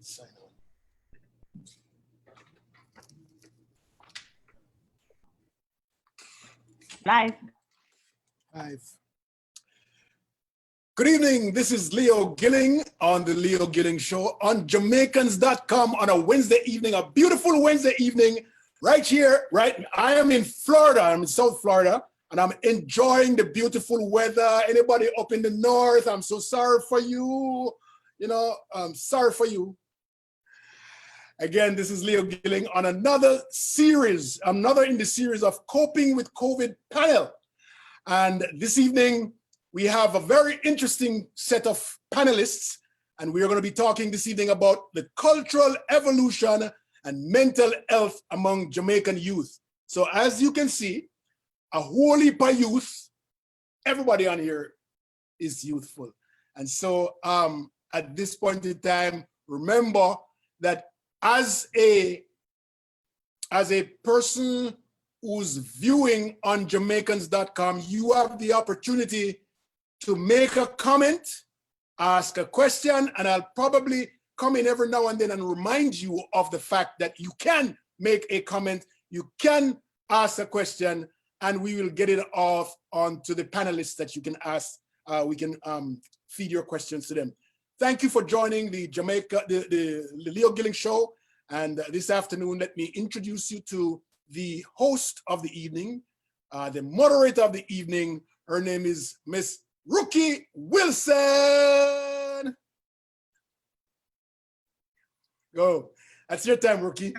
Sign on. Live. Live. Good evening. This is Leo Gilling on the Leo Gilling Show on Jamaicans.com on a Wednesday evening, a beautiful Wednesday evening right here, right? I am in Florida. I'm in South Florida and I'm enjoying the beautiful weather. Anybody up in the north, I'm so sorry for you. I'm sorry for you. Again, this is Leo Gilling on another in the series of Coping with COVID panel. And this evening, we have a very interesting set of panelists, and we are going to be talking this evening about the cultural evolution and mental health among Jamaican youth. So as you can see, a whole heap of youth, everybody on here is youthful. And so at this point in time, remember that as a person who's viewing on Jamaicans.com, you have the opportunity to make a comment, ask a question, and I'll probably come in every now and then and remind you of the fact that you can make a comment, you can ask a question, and we will get it off onto the panelists that you can ask. We can feed your questions to them. Thank you for joining the Leo Gilling Show. And this afternoon, let me introduce you to the host of the evening, the moderator of the evening. Her name is Miss Rookie Wilson. Go. That's your time, Rookie.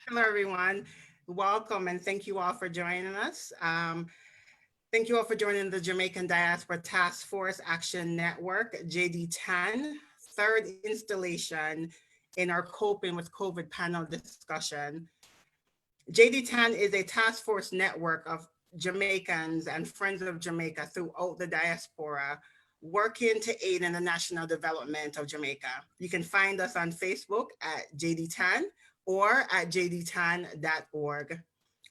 Hello, everyone. Welcome, and thank you all for joining us. Thank you all for joining the Jamaican Diaspora Task Force Action Network, JDTAN, third installation in our Coping with COVID panel discussion. JDTAN is a task force network of Jamaicans and Friends of Jamaica throughout the diaspora, working to aid in the national development of Jamaica. You can find us on Facebook at JDTAN or at jdtan.org.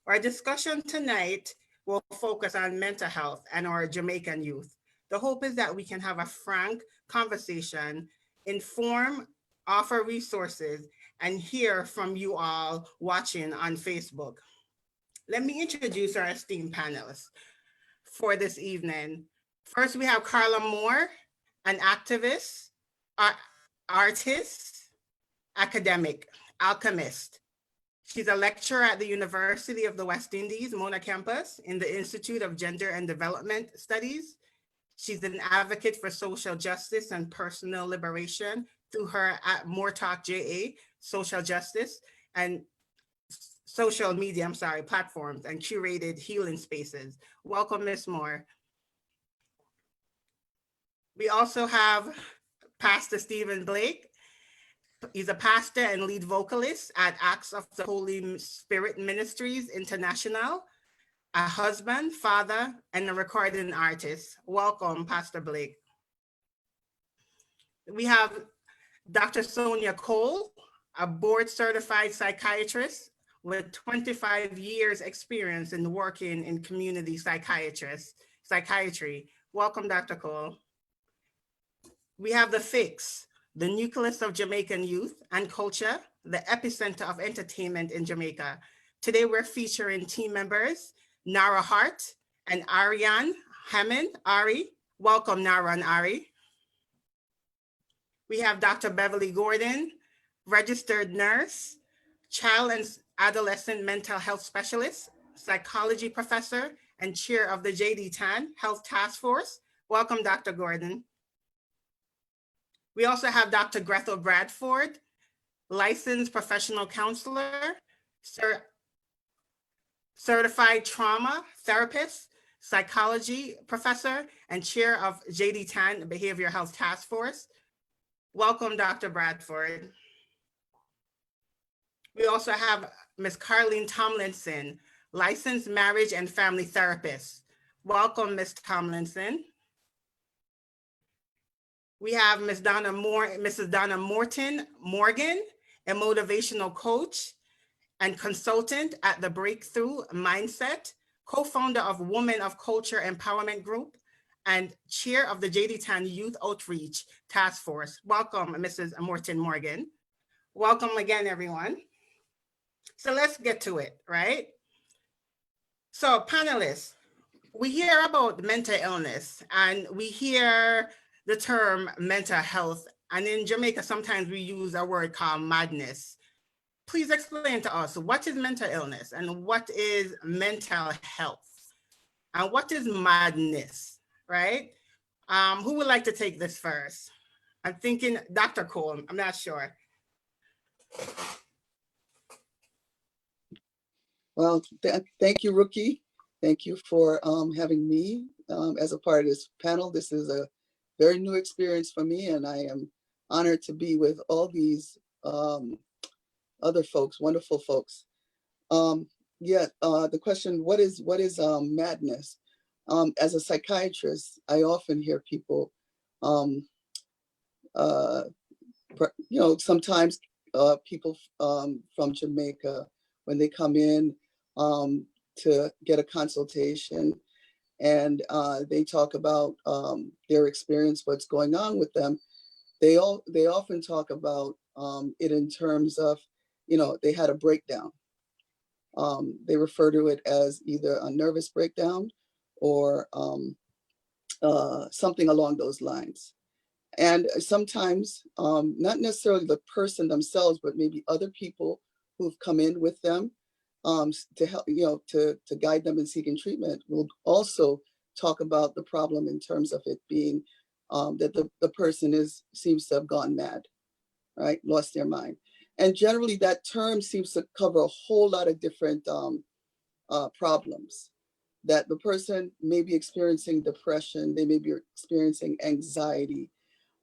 Our discussion tonight will focus on mental health and our Jamaican youth. The hope is that we can have a frank conversation, inform, offer resources, and hear from you all watching on Facebook. Let me introduce our esteemed panelists for this evening. First, we have Carla Moore, an activist, artist, academic, alchemist. She's a lecturer at the University of the West Indies, Mona campus, in the Institute of Gender and Development Studies. She's an advocate for social justice and personal liberation through her at More Talk JA, social justice and social media, platforms and curated healing spaces. Welcome, Ms. Moore. We also have Pastor Stephen Blake. He's a pastor and lead vocalist at Acts of the Holy Spirit Ministries International, a husband, father, and a recording artist. Welcome, Pastor Blake. We have Dr. Sonia Cole, a board-certified psychiatrist with 25 years experience in working in community psychiatry. Welcome, Dr. Cole. We have The Fix, the nucleus of Jamaican youth and culture, the epicenter of entertainment in Jamaica. Today, we're featuring team members, Nara Hart and Ariane Hammond. Ari, welcome, Nara and Ari. We have Dr. Beverly Gordon, registered nurse, child and adolescent mental health specialist, psychology professor, and chair of the JDTAN Health Task Force. Welcome, Dr. Gordon. We also have Dr. Grethel Bradford, licensed professional counselor, certified trauma therapist, psychology professor, and chair of JDTAN Behavioral Health Task Force. Welcome, Dr. Bradford. We also have Ms. Carleen Tomlinson, licensed marriage and family therapist. Welcome, Ms. Tomlinson. We have Mrs. Donna Morgan, a motivational coach and consultant at the Breakthrough Mindset, co-founder of Women of Culture Empowerment Group, and chair of the JDTAN Youth Outreach Task Force. Welcome, Mrs. Morton Morgan. Welcome again, everyone. So let's get to it, right? So panelists, we hear about mental illness and we hear the term mental health. And in Jamaica, sometimes we use a word called madness. Please explain to us, what is mental illness and what is mental health? And what is madness, right? Who would like to take this first? I'm thinking Dr. Cole, I'm not sure. Well, thank you, Rookie. Thank you for having me as a part of this panel. This is a very new experience for me, and I am honored to be with all these other folks, wonderful folks. The question, what is madness? As a psychiatrist, I often hear people, sometimes people from Jamaica, when they come in to get a consultation, and they talk about their experience, what's going on with them, they often talk about it in terms of, they had a breakdown. They refer to it as either a nervous breakdown or something along those lines. And sometimes, not necessarily the person themselves, but maybe other people who've come in with them to help, to guide them in seeking treatment, will also talk about the problem in terms of it being that the person seems to have gone mad, right? Lost their mind. And generally that term seems to cover a whole lot of different problems. That the person may be experiencing depression, they may be experiencing anxiety,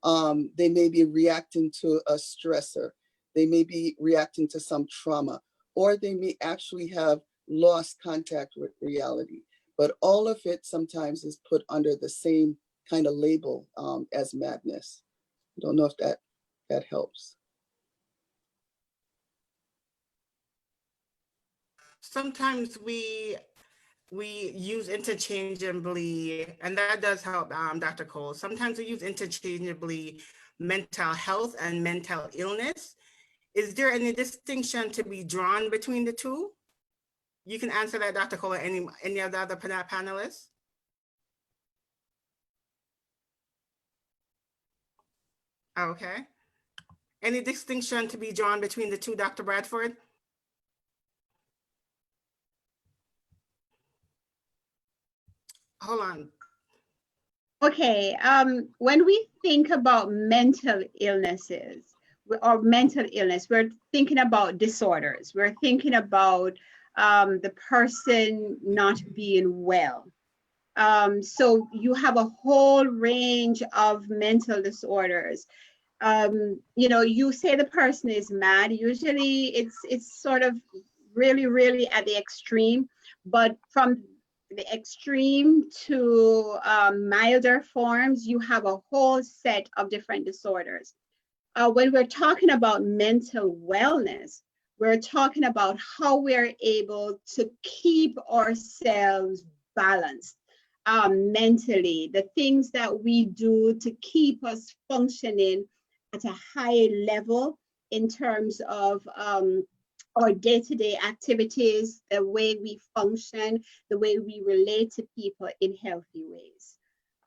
they may be reacting to a stressor, they may be reacting to some trauma, or they may actually have lost contact with reality. But all of it sometimes is put under the same kind of label as madness. I don't know if that helps. Sometimes we use interchangeably, and that does help, Dr. Cole. Sometimes we use interchangeably mental health and mental illness. Is there any distinction to be drawn between the two? You can answer that, Dr. Cole, or any of the other panelists. Okay. Any distinction to be drawn between the two, Dr. Bradford? Hold on. Okay, when we think about mental illnesses or mental illness, we're thinking about disorders. We're thinking about the person not being well. So you have a whole range of mental disorders. You say the person is mad. Usually it's sort of really at the extreme, but from the extreme to milder forms, you have a whole set of different disorders. When we're talking about mental wellness, we're talking about how we're able to keep ourselves balanced mentally, the things that we do to keep us functioning at a high level in terms of our day-to-day activities, the way we function, the way we relate to people in healthy ways.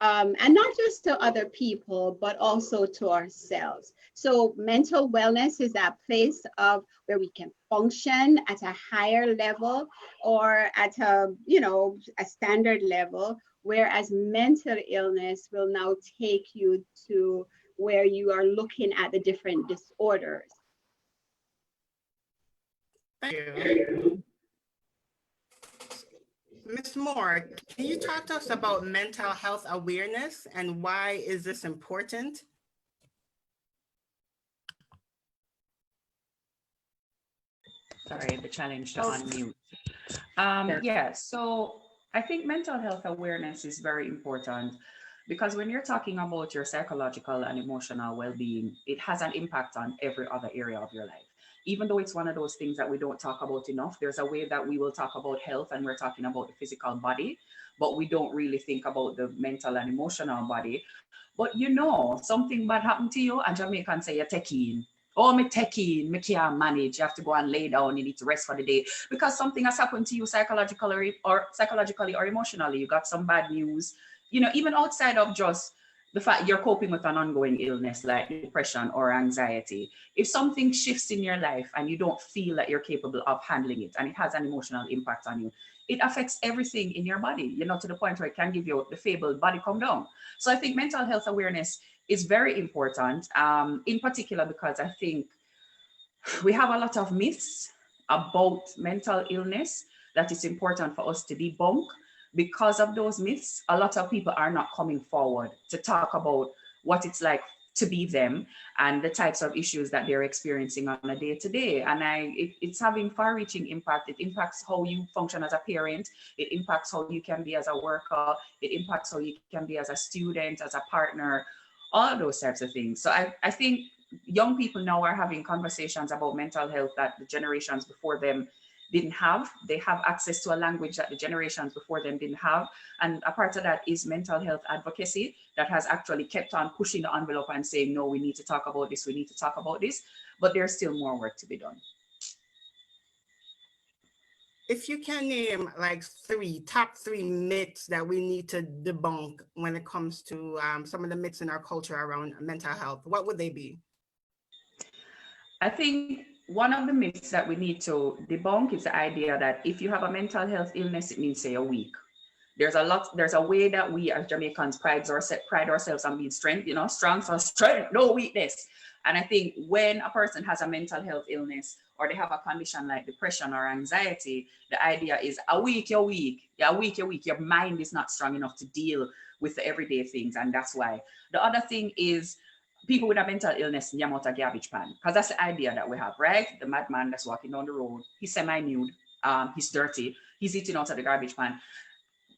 And not just to other people, but also to ourselves. So mental wellness is that place of where we can function at a higher level or at a standard level, whereas mental illness will now take you to where you are looking at the different disorders. Thank you. Ms. Moore, can you talk to us about mental health awareness and why is this important? Sorry, the challenge to unmute. So I think mental health awareness is very important because when you're talking about your psychological and emotional well-being, it has an impact on every other area of your life. even though it's one of those things that we don't talk about enough, there's a way that we will talk about health and we're talking about the physical body, but we don't really think about the mental and emotional body. But you know, something bad happened to you and Jamaicans say you're taking. Oh, me taking, me can't manage. You have to go and lay down. You need to rest for the day because something has happened to you psychologically or emotionally. You got some bad news. You know, even outside of just the fact you're coping with an ongoing illness like depression or anxiety. If something shifts in your life and you don't feel that you're capable of handling it and it has an emotional impact on you, it affects everything in your body, you know, to the point where it can give you the fabled body come down. So I think mental health awareness is very important, in particular because I think we have a lot of myths about mental illness that it's important for us to debunk. Because of those myths, a lot of people are not coming forward to talk about what it's like to be them and the types of issues that they're experiencing on a day-to-day. And it's having far-reaching impact. It impacts how you function as a parent. It impacts how you can be as a worker. It impacts how you can be as a student, as a partner, all of those types of things. So I think young people now are having conversations about mental health that the generations before them didn't have. They have access to a language that the generations before them didn't have. And a part of that is mental health advocacy that has actually kept on pushing the envelope and saying, no, we need to talk about this, we need to talk about this, but there's still more work to be done. If you can name like top three myths that we need to debunk when it comes to some of the myths in our culture around mental health, what would they be? I think one of the myths that we need to debunk is the idea that if you have a mental health illness, it means say you're weak. There's a way that we as Jamaicans pride ourselves on being strength, you know, strong for strength, no weakness. And I think when a person has a mental health illness or they have a condition like depression or anxiety, the idea is you're weak, you're weak, your mind is not strong enough to deal with the everyday things. And that's why. The other thing is people with a mental illness yam out a garbage pan, because that's the idea that we have, right? The madman that's walking down the road, he's semi-nude, he's dirty, he's eating out of the garbage pan.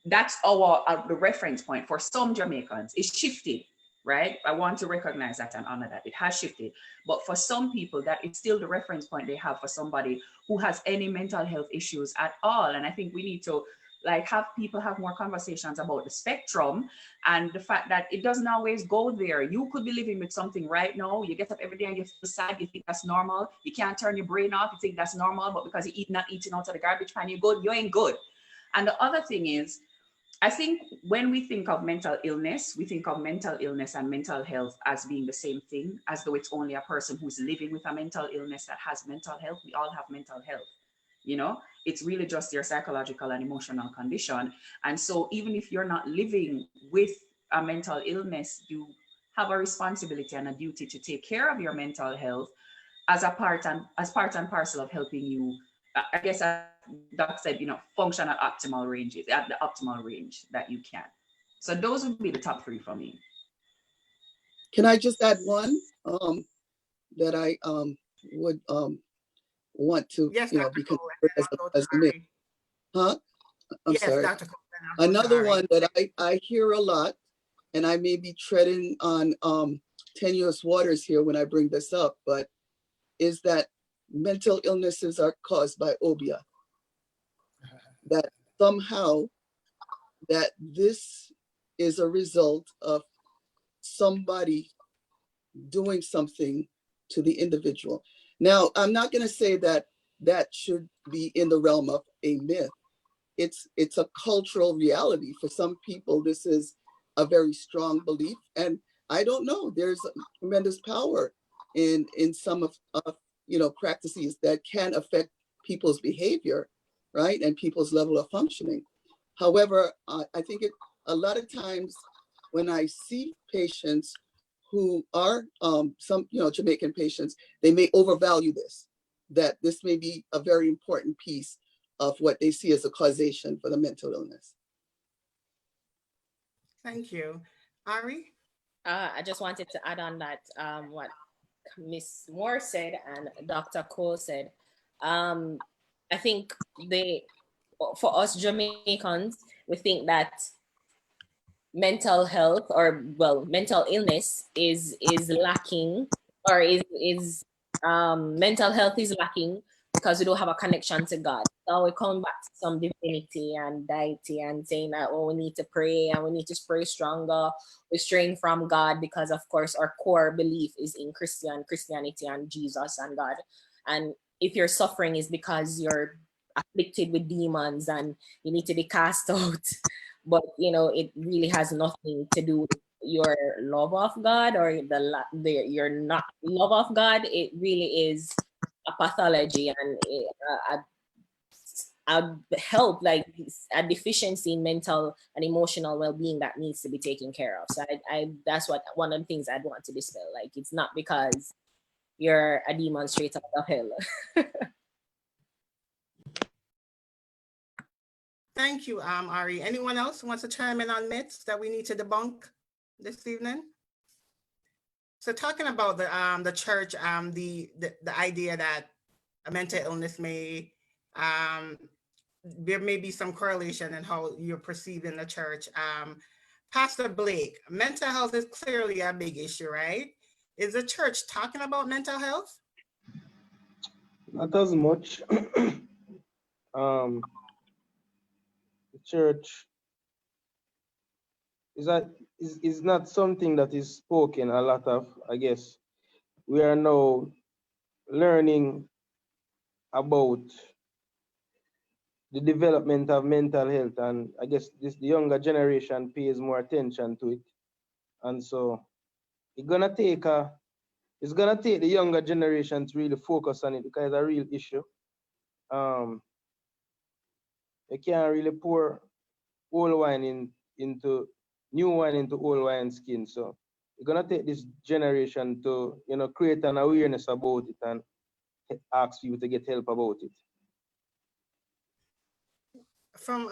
That's the reference point for some Jamaicans. It's shifted, right? I want to recognize that and honor that. It has shifted. But for some people, that is still the reference point they have for somebody who has any mental health issues at all. And I think we need to have people have more conversations about the spectrum and the fact that it doesn't always go there. You could be living with something right now. You get up every day and you feel sad. You think that's normal. You can't turn your brain off. You think that's normal, but because you not eating out of the garbage pan, you're good. You ain't good. And the other thing is, I think when we think of mental illness, we think of mental illness and mental health as being the same thing, as though it's only a person who's living with a mental illness that has mental health. We all have mental health. You know, it's really just your psychological and emotional condition. And so even if you're not living with a mental illness, you have a responsibility and a duty to take care of your mental health as part and parcel of helping you, I guess, as Doc said, you know, function at optimal ranges, at the optimal range that you can. So those would be the top three for me. Can I just add one that I would want to, yes, you know, Dr. be Cole, considered as a myth? Huh? I'm yes, sorry. Dr. Cole, Another one that I hear a lot, and I may be treading on tenuous waters here when I bring this up, but is that mental illnesses are caused by obia. That somehow that this is a result of somebody doing something to the individual. Now, I'm not going to say that that should be in the realm of a myth. It's a cultural reality. For some people, this is a very strong belief. And I don't know, there's tremendous power in some of you know, practices that can affect people's behavior, right? And people's level of functioning. However, I think a lot of times when I see patients who are some, you know, Jamaican patients, they may overvalue this, that this may be a very important piece of what they see as a causation for the mental illness. Thank you. Ari? I just wanted to add on that what Miss Moore said and Dr. Cole said. I think for us Jamaicans, we think that mental health or mental illness is lacking or is mental health is lacking because we don't have a connection to God. So we come back to some divinity and deity and saying that, oh, we need to pray and we need to pray stronger. We're straying from God because, of course, our core belief is in Christianity and Jesus and God. And if you're suffering is because you're afflicted with demons and you need to be cast out. But, you know, it really has nothing to do with your love of God or your not love of God. It really is a pathology and a help, like a deficiency in mental and emotional well-being that needs to be taken care of. So I that's what one of the things I'd want to dispel. Like, it's not because you're a demon straight out of hell. Thank you, Ari. Anyone else who wants to chime in on myths that we need to debunk this evening? So talking about the church, the idea that a mental illness may there may be some correlation in how you're perceived in the church. Pastor Blake, mental health is clearly a big issue, right? Is the church talking about mental health? Not as much. The church is not something that is spoken a lot of, I guess. We are now learning about the development of mental health, and I guess the younger generation pays more attention to it. And so it's gonna take the younger generation to really focus on it because it's a real issue. You can't really pour old wine into new wine into old wine skin. So you're gonna take this generation to, you know, create an awareness about it and ask you to get help about it. From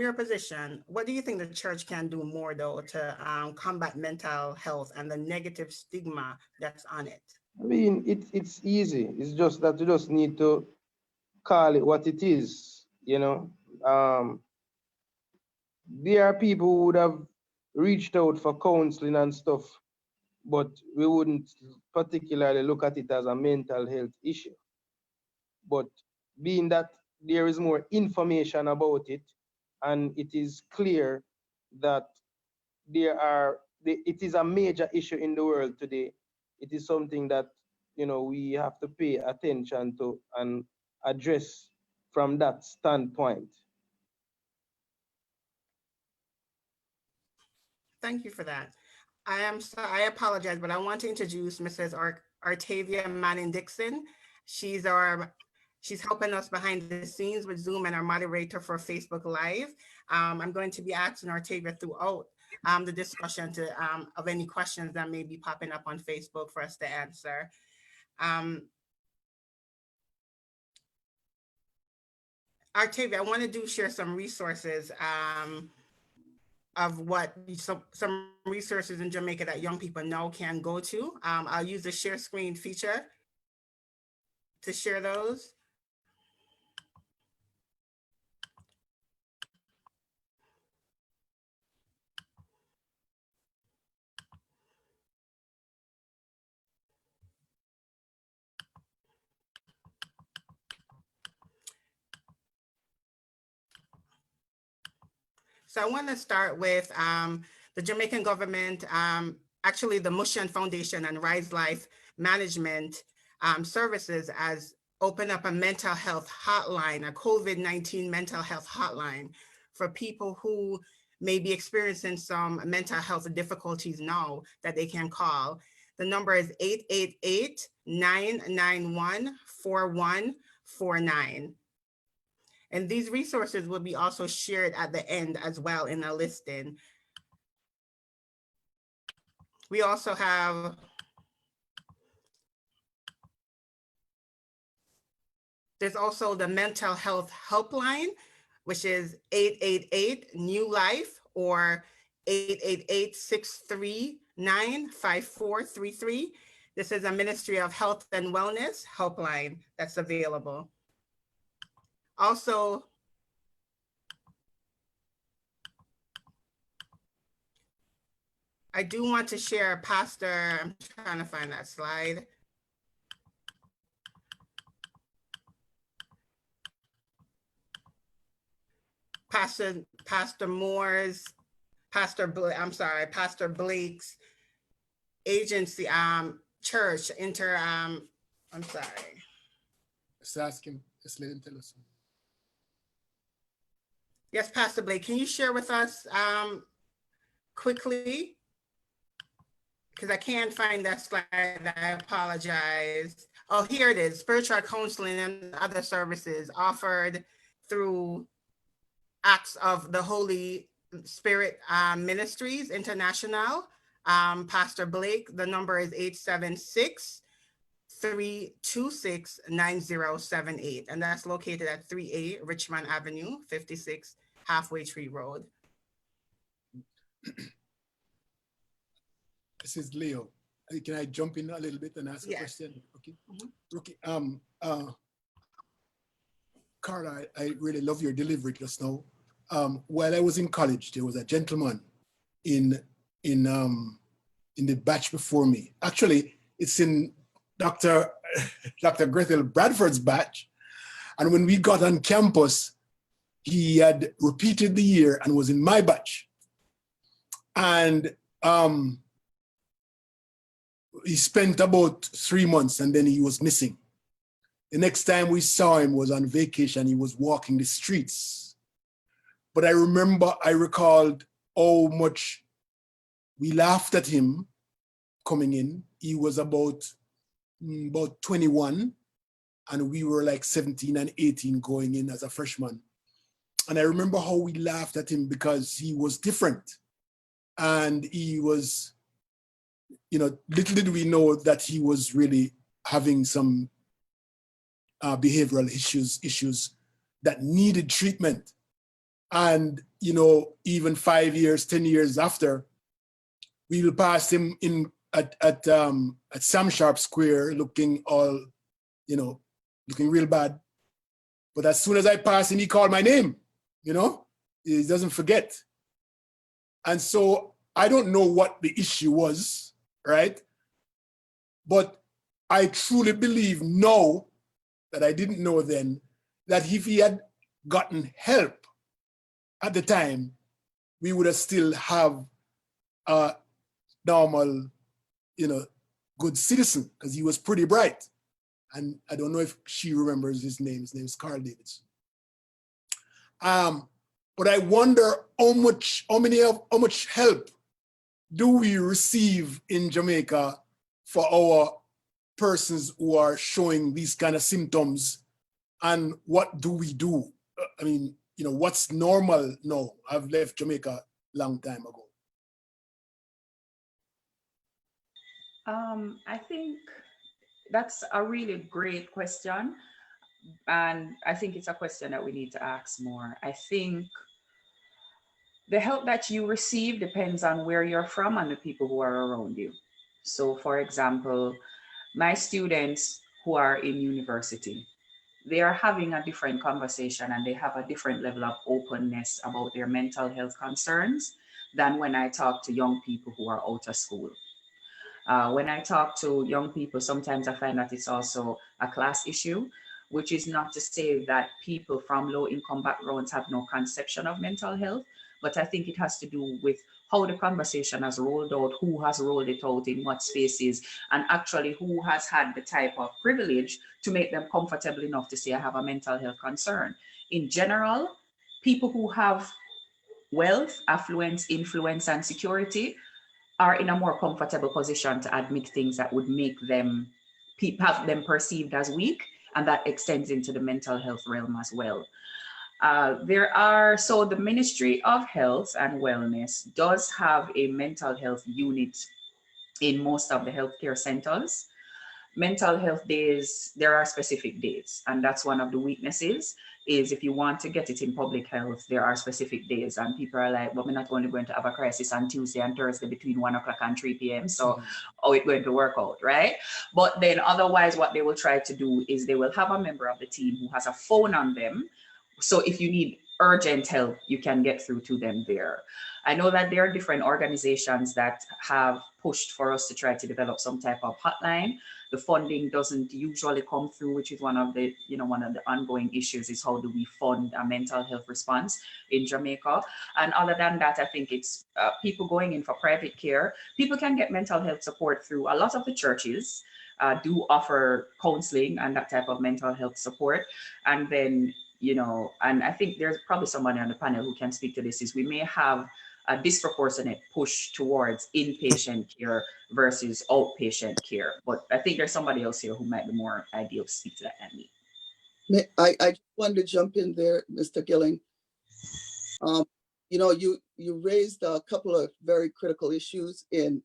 your position, what do you think the church can do more though to combat mental health and the negative stigma that's on it? I mean, it's easy. It's just that you just need to call it what it is. You know, there are people who would have reached out for counseling and stuff, but we wouldn't particularly look at it as a mental health issue. But being that there is more information about it, and it is clear that it is a major issue in the world today, it is something that, you know, we have to pay attention to and address from that standpoint. Thank you for that. I apologize, but I want to introduce Mrs. Artavia Manning-Dixon. She's helping us behind the scenes with Zoom and our moderator for Facebook Live. I'm going to be asking Artavia throughout the discussion of any questions that may be popping up on Facebook for us to answer. Artavia, I want to share some resources of what some resources in Jamaica that young people now can go to. I'll use the share screen feature to share those. So I want to start with the Jamaican government, actually the Mushan Foundation and Rise Life Management Services as open up a mental health hotline, a COVID-19 mental health hotline for people who may be experiencing some mental health difficulties now that they can call. The number is 888-991-4149. And these resources will be also shared at the end as well in the listing. We also have, there's also the mental health helpline, which is 888-NEW-LIFE or 888-639-5433. This is a Ministry of Health and Wellness helpline that's available. Also, I do want to share, Pastor, I'm trying to find that slide. Pastor Moore's, Pastor Blake's agency, church, I'm sorry. Let's ask him, let's let him tell us. Yes, Pastor Blake, can you share with us quickly? Because I can't find that slide, I apologize. Oh, here it is, spiritual counseling and other services offered through Acts of the Holy Spirit Ministries International. Pastor Blake, the number is 876-326-9078. And that's located at 3A Richmond Avenue, 56 Halfway Tree Road. This is Leo. Can I jump in a little bit and ask a question? Okay. Okay. Carla, I really love your delivery just now. While I was in college, there was a gentleman in the batch before me. Actually, it's in Dr. Grethel Bradford's batch. And when we got on campus, he had repeated the year and was in my batch. And he spent about 3 months and then he was missing. The next time we saw him was on vacation. He was walking the streets. But I recalled how much we laughed at him coming in. He was about 21 and we were like 17 and 18 going in as a freshman. And I remember how we laughed at him because he was different. And he was, little did we know that he was really having some behavioral issues that needed treatment. And, even 5 years, 10 years after, we will pass him in at Sam Sharp Square looking all, looking real bad. But as soon as I pass him, he called my name, he doesn't forget. And so I don't know what the issue was, right? But I truly believe now that I didn't know then, that if he had gotten help at the time, we would have still have a normal, good citizen, because he was pretty bright. And I don't know if she remembers his name. His name is Carl Davidson. But I wonder how much help do we receive in Jamaica for our persons who are showing these kind of symptoms, and what do we do? I mean, what's normal now? I've left Jamaica a long time ago. I think that's a really great question. And I think it's a question that we need to ask more. I think the help that you receive depends on where you're from and the people who are around you. So for example, my students who are in university, they are having a different conversation and they have a different level of openness about their mental health concerns than when I talk to young people who are out of school. When I talk to young people, sometimes I find that it's also a class issue, which is not to say that people from low-income backgrounds have no conception of mental health, but I think it has to do with how the conversation has rolled out, who has rolled it out in what spaces, and actually who has had the type of privilege to make them comfortable enough to say, I have a mental health concern. In general, people who have wealth, affluence, influence, and security are in a more comfortable position to admit things that would make them have them perceived as weak, and that extends into the mental health realm as well. So the Ministry of Health and Wellness does have a mental health unit in most of the healthcare centers. Mental health days, there are specific days, and that's one of the weaknesses, is if you want to get it in public health, there are specific days, and people are like, well, we're not only going to have a crisis on Tuesday and Thursday between 1 o'clock and 3 p.m. So how it's going to work out, right? But then otherwise what they will try to do is they will have a member of the team who has a phone on them. So if you need urgent help, you can get through to them there. I know that there are different organizations that have pushed for us to try to develop some type of hotline. The funding doesn't usually come through, which is one of the ongoing issues, is how do we fund a mental health response in Jamaica. And other than that, I think it's people going in for private care. People can get mental health support through a lot of the churches. Do offer counseling and that type of mental health support. And then, and I think there's probably somebody on the panel who can speak to this, is we may have a disproportionate push towards inpatient care versus outpatient care. But I think there's somebody else here who might be more ideal to speak to that than me. I just wanted to jump in there, Mr. Gilling. You raised a couple of very critical issues in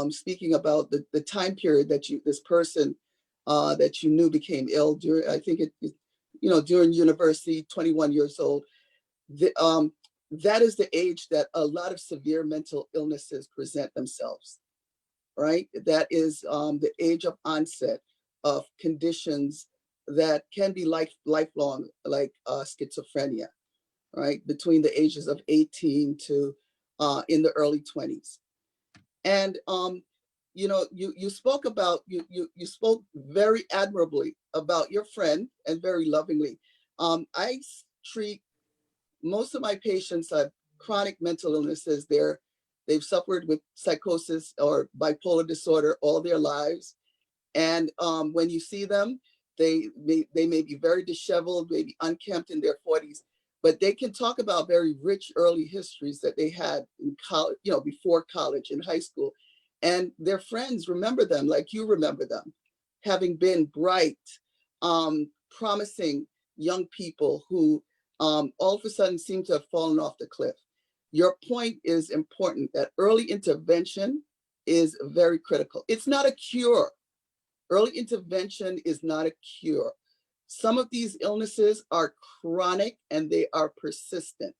speaking about the time period that this person that you knew became ill during, I think during university, 21 years old. That is the age that a lot of severe mental illnesses present themselves, right? That is the age of onset of conditions that can be lifelong, like schizophrenia, right? Between the ages of 18 to in the early 20s. And you spoke about, you spoke very admirably about your friend and very lovingly. I treat most of my patients have chronic mental illnesses. They've suffered with psychosis or bipolar disorder all their lives. And when you see them, they may be very disheveled, maybe unkempt in their 40s, but they can talk about very rich early histories that they had in college, before college, in high school. And their friends remember them like you remember them, having been bright, promising young people who all of a sudden seem to have fallen off the cliff. Your point is important, that early intervention is very critical. It's not a cure. Early intervention is not a cure. Some of these illnesses are chronic and they are persistent,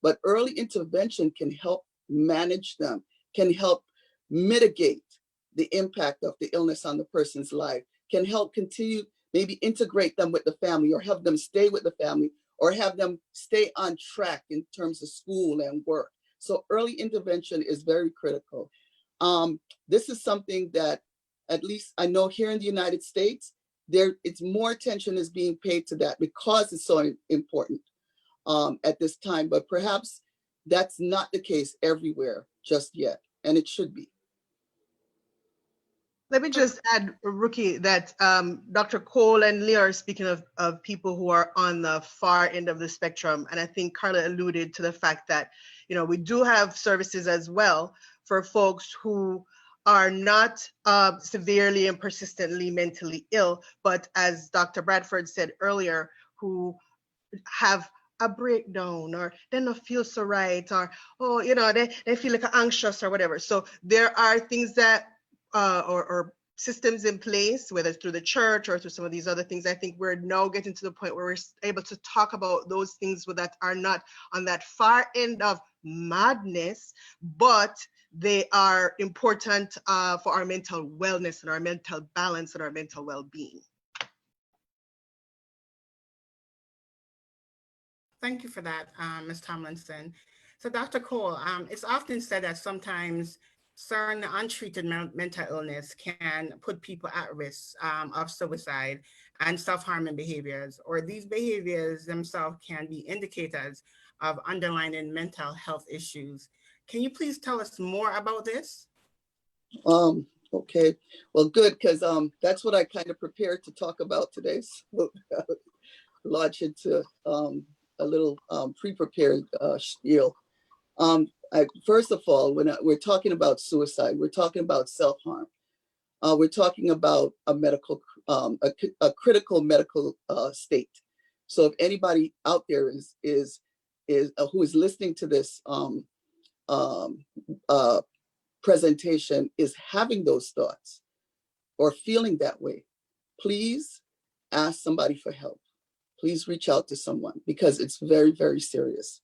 but early intervention can help manage them, can help mitigate the impact of the illness on the person's life, can help continue, maybe integrate them with the family or help them stay with the family or have them stay on track in terms of school and work. So early intervention is very critical. This is something that, at least I know here in the United States, it's more attention is being paid to that because it's so important at this time, but perhaps that's not the case everywhere just yet, and it should be. Let me just add, Rookie, that Dr. Cole and Leo are speaking of people who are on the far end of the spectrum. And I think Carla alluded to the fact that, we do have services as well for folks who are not severely and persistently mentally ill, but as Dr. Bradford said earlier, who have a breakdown or they don't feel so right, or, they feel like anxious or whatever. So there are things that or systems in place, whether it's through the church or through some of these other things. I think we're now getting to the point where we're able to talk about those things that are not on that far end of madness, but they are important for our mental wellness and our mental balance and our mental well-being. Thank you for that, Ms. Tomlinson. So Dr. Cole, it's often said that sometimes certain untreated mental illness can put people at risk of suicide and self-harming behaviors, or these behaviors themselves can be indicators of underlying mental health issues. Can you please tell us more about this? Okay, well, good, because that's what I kind of prepared to talk about today. So launch into a little pre-prepared spiel. First of all, when we're talking about suicide, we're talking about self-harm. We're talking about a medical, a critical medical state. So if anybody out there is who is listening to this presentation is having those thoughts or feeling that way, please ask somebody for help. Please reach out to someone because it's very, very serious.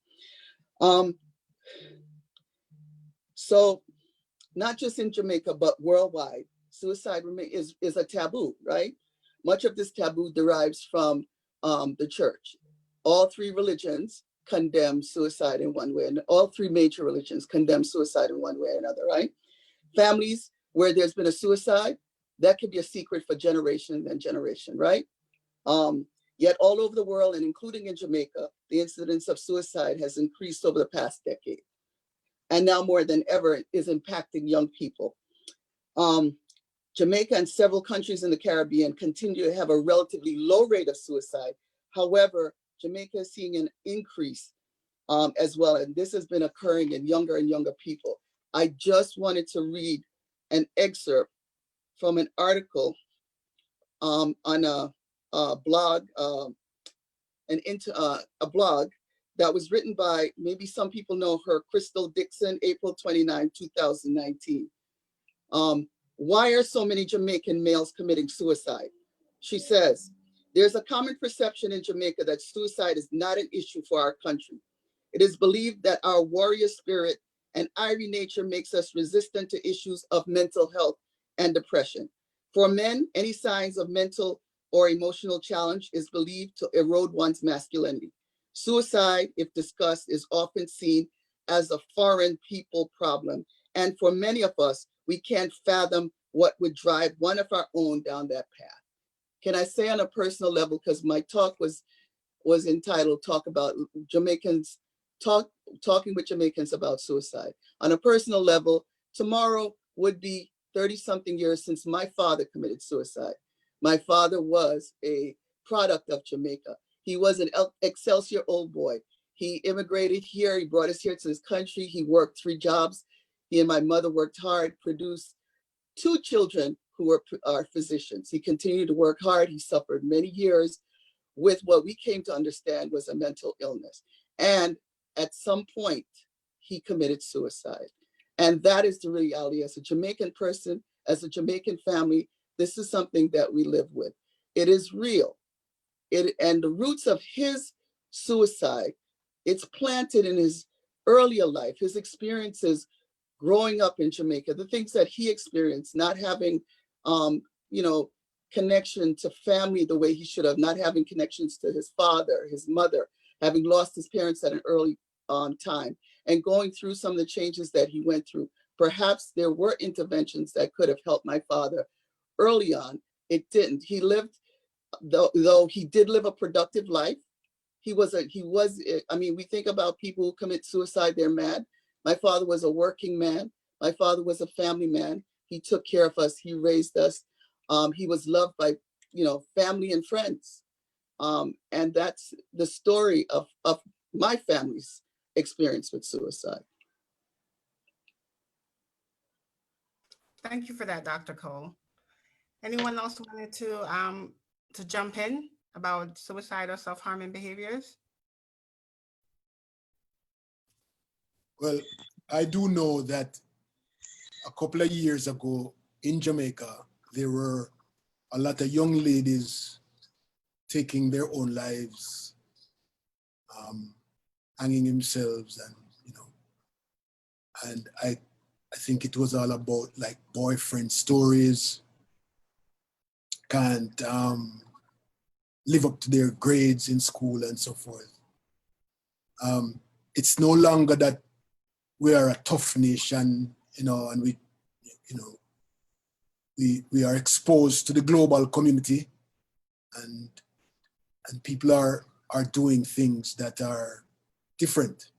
So not just in Jamaica, but worldwide, suicide is a taboo, right? Much of this taboo derives from the church. All three religions condemn suicide in one way, and all three major religions condemn suicide in one way or another, right? Families where there's been a suicide, that could be a secret for generation and generation, right? Yet all over the world, and including in Jamaica, the incidence of suicide has increased over the past decade, and now more than ever is impacting young people. Jamaica and several countries in the Caribbean continue to have a relatively low rate of suicide. However, Jamaica is seeing an increase as well, and this has been occurring in younger and younger people. I just wanted to read an excerpt from an article on a blog, a blog that was written by, maybe some people know her, Crystal Dixon, April 29, 2019. Why are so many Jamaican males committing suicide? She says, there's a common perception in Jamaica that suicide is not an issue for our country. It is believed that our warrior spirit and irie nature makes us resistant to issues of mental health and depression. For men, any signs of mental or emotional challenge is believed to erode one's masculinity. Suicide, if discussed, is often seen as a foreign people problem. And for many of us, we can't fathom what would drive one of our own down that path. Can I say on a personal level, because my talk was entitled Talk About Jamaicans, Talking with Jamaicans About Suicide. On a personal level, tomorrow would be 30-something years since my father committed suicide. My father was a product of Jamaica. He was an Excelsior old boy. He immigrated here. He brought us here to this country. He worked 3 jobs. He and my mother worked hard, produced 2 children who are physicians. He continued to work hard. He suffered many years with what we came to understand was a mental illness. And at some point, he committed suicide. And that is the reality. As a Jamaican person, as a Jamaican family, this is something that we live with. It is real. And the roots of his suicide, it's planted in his earlier life, his experiences growing up in Jamaica, the things that he experienced, not having, connection to family the way he should have, not having connections to his father, his mother, having lost his parents at an early time, and going through some of the changes that he went through. Perhaps there were interventions that could have helped my father early on. It didn't. He lived, though he did live a productive life. We think about people who commit suicide, they're mad. My father was a working man. My father was a family man. He took care of us. He raised us. He was loved by, family and friends. And that's the story of my family's experience with suicide. Thank you for that, Dr. Cole. Anyone else wanted to jump in about suicide or self-harming behaviors? Well, I do know that a couple of years ago in Jamaica, there were a lot of young ladies taking their own lives, hanging themselves, and I think it was all about like boyfriend stories, can't live up to their grades in school and so forth. It's no longer that we are a tough nation, and we are exposed to the global community, and people are doing things that are different.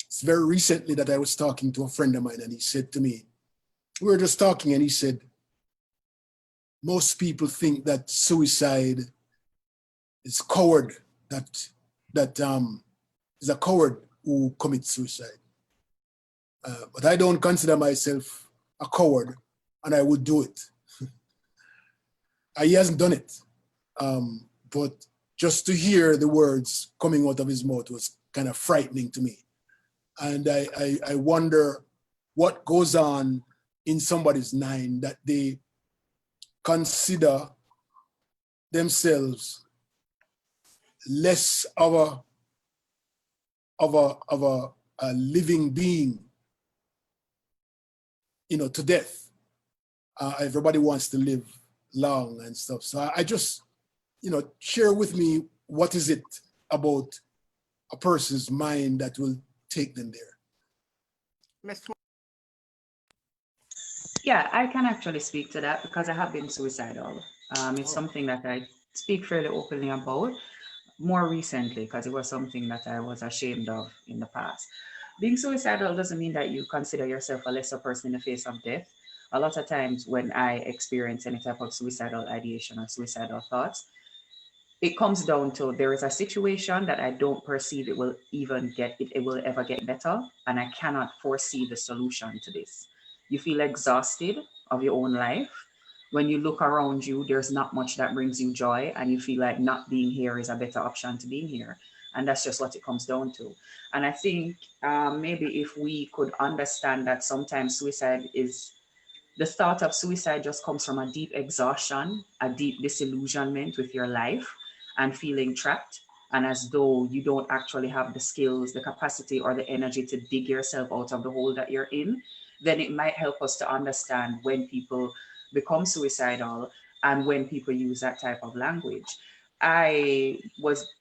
It's very recently that I was talking to a friend of mine, and he said to me, we were just talking, and he said, most people think that suicide is coward, that is a coward who commits suicide. But I don't consider myself a coward, and I would do it. He hasn't done it. But just to hear the words coming out of his mouth was kind of frightening to me. And I wonder what goes on in somebody's mind that they consider themselves less of a living being, to death. Everybody wants to live long and stuff. So I just, share with me, what is it about a person's mind that will take them there? Yeah, I can actually speak to that because I have been suicidal. It's something that I speak fairly openly about more recently because it was something that I was ashamed of in the past. Being suicidal doesn't mean that you consider yourself a lesser person in the face of death. A lot of times when I experience any type of suicidal ideation or suicidal thoughts, it comes down to there is a situation that I don't perceive it will ever get better, and I cannot foresee the solution to this. You feel exhausted of your own life. When you look around you, there's not much that brings you joy, and you feel like not being here is a better option to being here. And that's just what it comes down to. And I think maybe if we could understand that sometimes the thought of suicide just comes from a deep exhaustion, a deep disillusionment with your life and feeling trapped, and as though you don't actually have the skills, the capacity, or the energy to dig yourself out of the hole that you're in, then it might help us to understand when people become suicidal and when people use that type of language. I was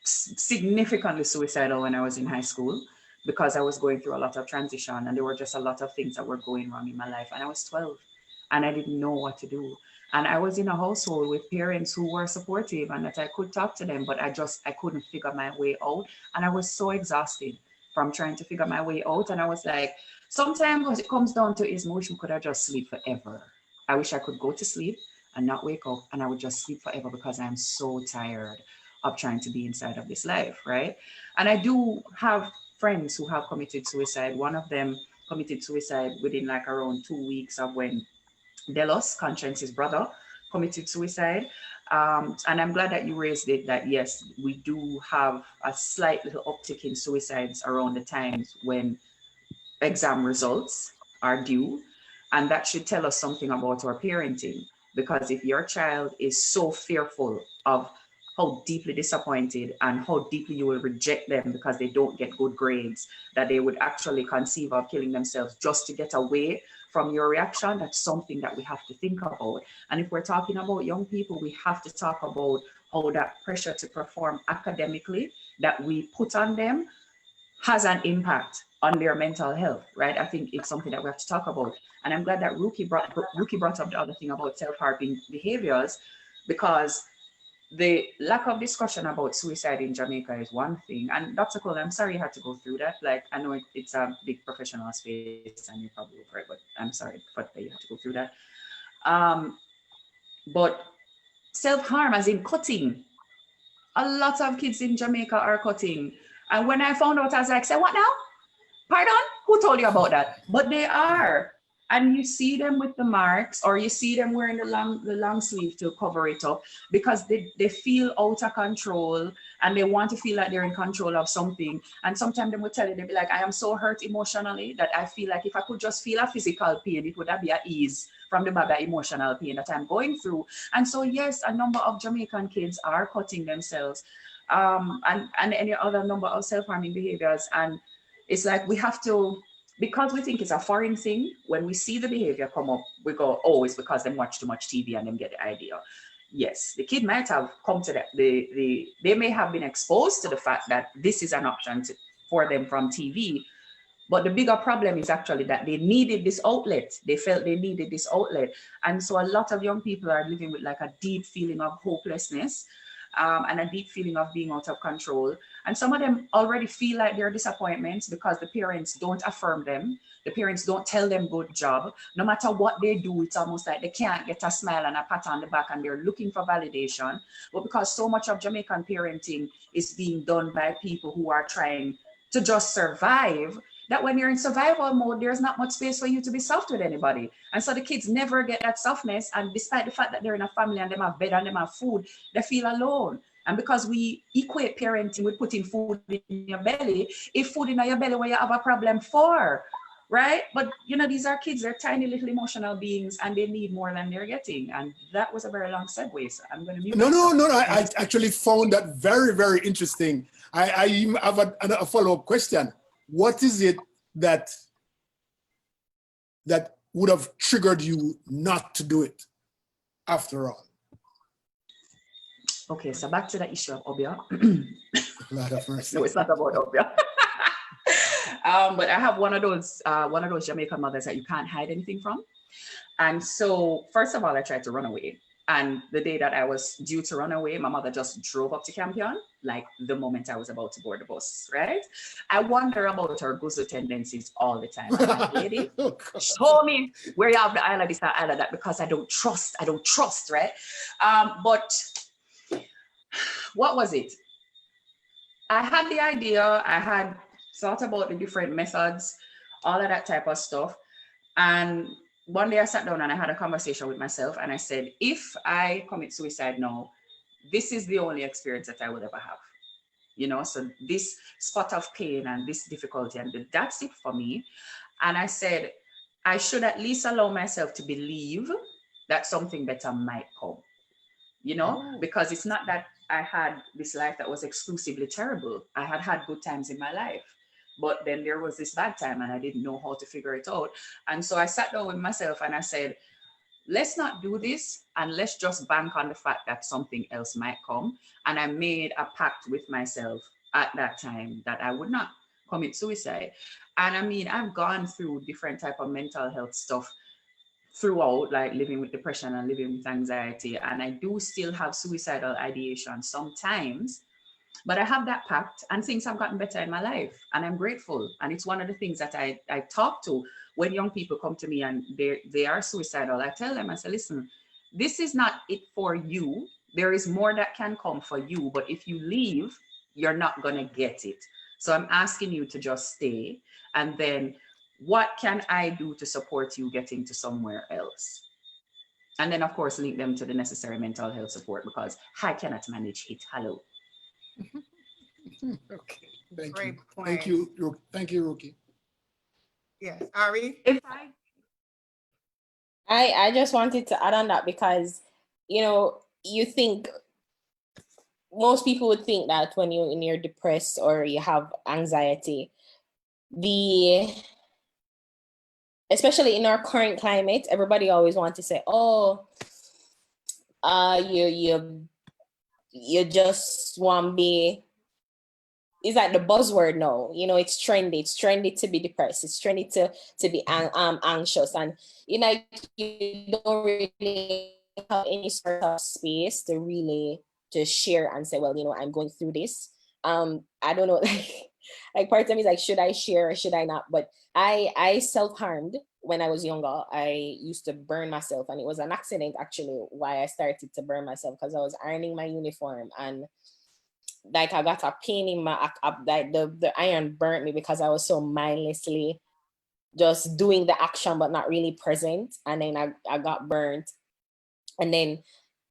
significantly suicidal when I was in high school because I was going through a lot of transition and there were just a lot of things that were going wrong in my life. And I was 12 and I didn't know what to do. And I was in a household with parents who were supportive and that I could talk to them, but I couldn't figure my way out. And I was so exhausted from trying to figure my way out. And I was like, sometimes what it comes down to is, I wish we could have just sleep forever. I wish I could go to sleep and not wake up and I would just sleep forever because I'm so tired of trying to be inside of this life, right? And I do have friends who have committed suicide. One of them committed suicide within like around 2 weeks of when Delos, Conscience's brother, committed suicide. And I'm glad that you raised it that yes, we do have a slight little uptick in suicides around the times when exam results are due. And that should tell us something about our parenting. Because if your child is so fearful of how deeply disappointed and how deeply you will reject them because they don't get good grades, that they would actually conceive of killing themselves just to get away from your reaction, that's something that we have to think about. And if we're talking about young people, we have to talk about how that pressure to perform academically that we put on them has an impact on their mental health, right? I think it's something that we have to talk about. And I'm glad that Rookie brought up the other thing about self-harming behaviors, because the lack of discussion about suicide in Jamaica is one thing. And Dr. Cole, I'm sorry you had to go through that. Like, I know it's a big professional space and you probably over it, but I'm sorry that you had to go through that. But self-harm as in cutting. A lot of kids in Jamaica are cutting. And when I found out, I was like, say what now? Pardon? Who told you about that? But they are. And you see them with the marks, or you see them wearing the long sleeve to cover it up because they feel out of control and they want to feel like they're in control of something. And sometimes they will tell you, they'll be like, I am so hurt emotionally that I feel like if I could just feel a physical pain, it would be at ease from the bad emotional pain that I'm going through. And so, yes, a number of Jamaican kids are cutting themselves and any other number of self-harming behaviors. And it's like we have to, because we think it's a foreign thing, when we see the behavior come up, we go, oh, it's because they watch too much TV and them get the idea. Yes, the kid might have come to that. They may have been exposed to the fact that this is an option for them from TV. But the bigger problem is actually that they needed this outlet. They felt they needed this outlet. And so a lot of young people are living with like a deep feeling of hopelessness and a deep feeling of being out of control. And some of them already feel like they're disappointments because the parents don't affirm them. The parents don't tell them good job. No matter what they do, it's almost like they can't get a smile and a pat on the back and they're looking for validation. But because so much of Jamaican parenting is being done by people who are trying to just survive, that when you're in survival mode, there's not much space for you to be soft with anybody. And so the kids never get that softness. And despite the fact that they're in a family and they have bed and they have food, they feel alone. And because we equate parenting with putting food in your belly, if food in your belly where you have a problem for, right? But you know, these are kids, they're tiny little emotional beings and they need more than they're getting. And that was a very long segue. So I'm going to mute myself. No. I actually found that very, very interesting. I even have a follow-up question. What is it that would have triggered you not to do it after all? Okay, so back to the issue of Obia. Lord of mercy. No, it's not about Obia. But I have one of those Jamaican mothers that you can't hide anything from. And so, first of all, I tried to run away. And the day that I was due to run away, my mother just drove up to Campion, like the moment I was about to board the bus, right? I wonder about her guzo tendencies all the time. I'm like, lady, show me where you have the island, this, that, island, that, because I don't trust, right? But what was it? I had the idea, I had thought about the different methods, all of that type of stuff. And one day I sat down and I had a conversation with myself and I said, if I commit suicide now, this is the only experience that I will ever have. You know, so this spot of pain and this difficulty, and that's it for me. And I said, I should at least allow myself to believe that something better might come. You know, because it's not that I had this life that was exclusively terrible. I had good times in my life. But then there was this bad time and I didn't know how to figure it out. And so I sat down with myself and I said, let's not do this and let's just bank on the fact that something else might come. And I made a pact with myself at that time that I would not commit suicide. And I mean, I've gone through different type of mental health stuff throughout, like living with depression and living with anxiety. And I do still have suicidal ideation sometimes. But I have that pact and things have gotten better in my life and I'm grateful. And it's one of the things that I talk to when young people come to me and they are suicidal. I tell them, I say, listen, this is not it for you. There is more that can come for you. But if you leave, you're not going to get it. So I'm asking you to just stay. And then what can I do to support you getting to somewhere else? And then, of course, link them to the necessary mental health support because I cannot manage it. Hello. Okay, thank Great you. point. Thank you, Rookie. Yes, Ari? I just wanted to add on that because, you know, you think most people would think that when you're depressed or you have anxiety, especially in our current climate, everybody always wants to say, oh, you just want to be, it's like the buzzword now, you know, it's trendy to be depressed, it's trendy to be anxious, and you know, you don't really have any sort of space to really just share and say, well, you know, I'm going through this. I don't know, like part of me is like, should I share or should I not? But I self-harmed when I was younger. I used to burn myself, and it was an accident actually why I started to burn myself, because I was ironing my uniform and like I got a pain in my like the iron burnt me because I was so mindlessly just doing the action but not really present, and then I got burnt, and then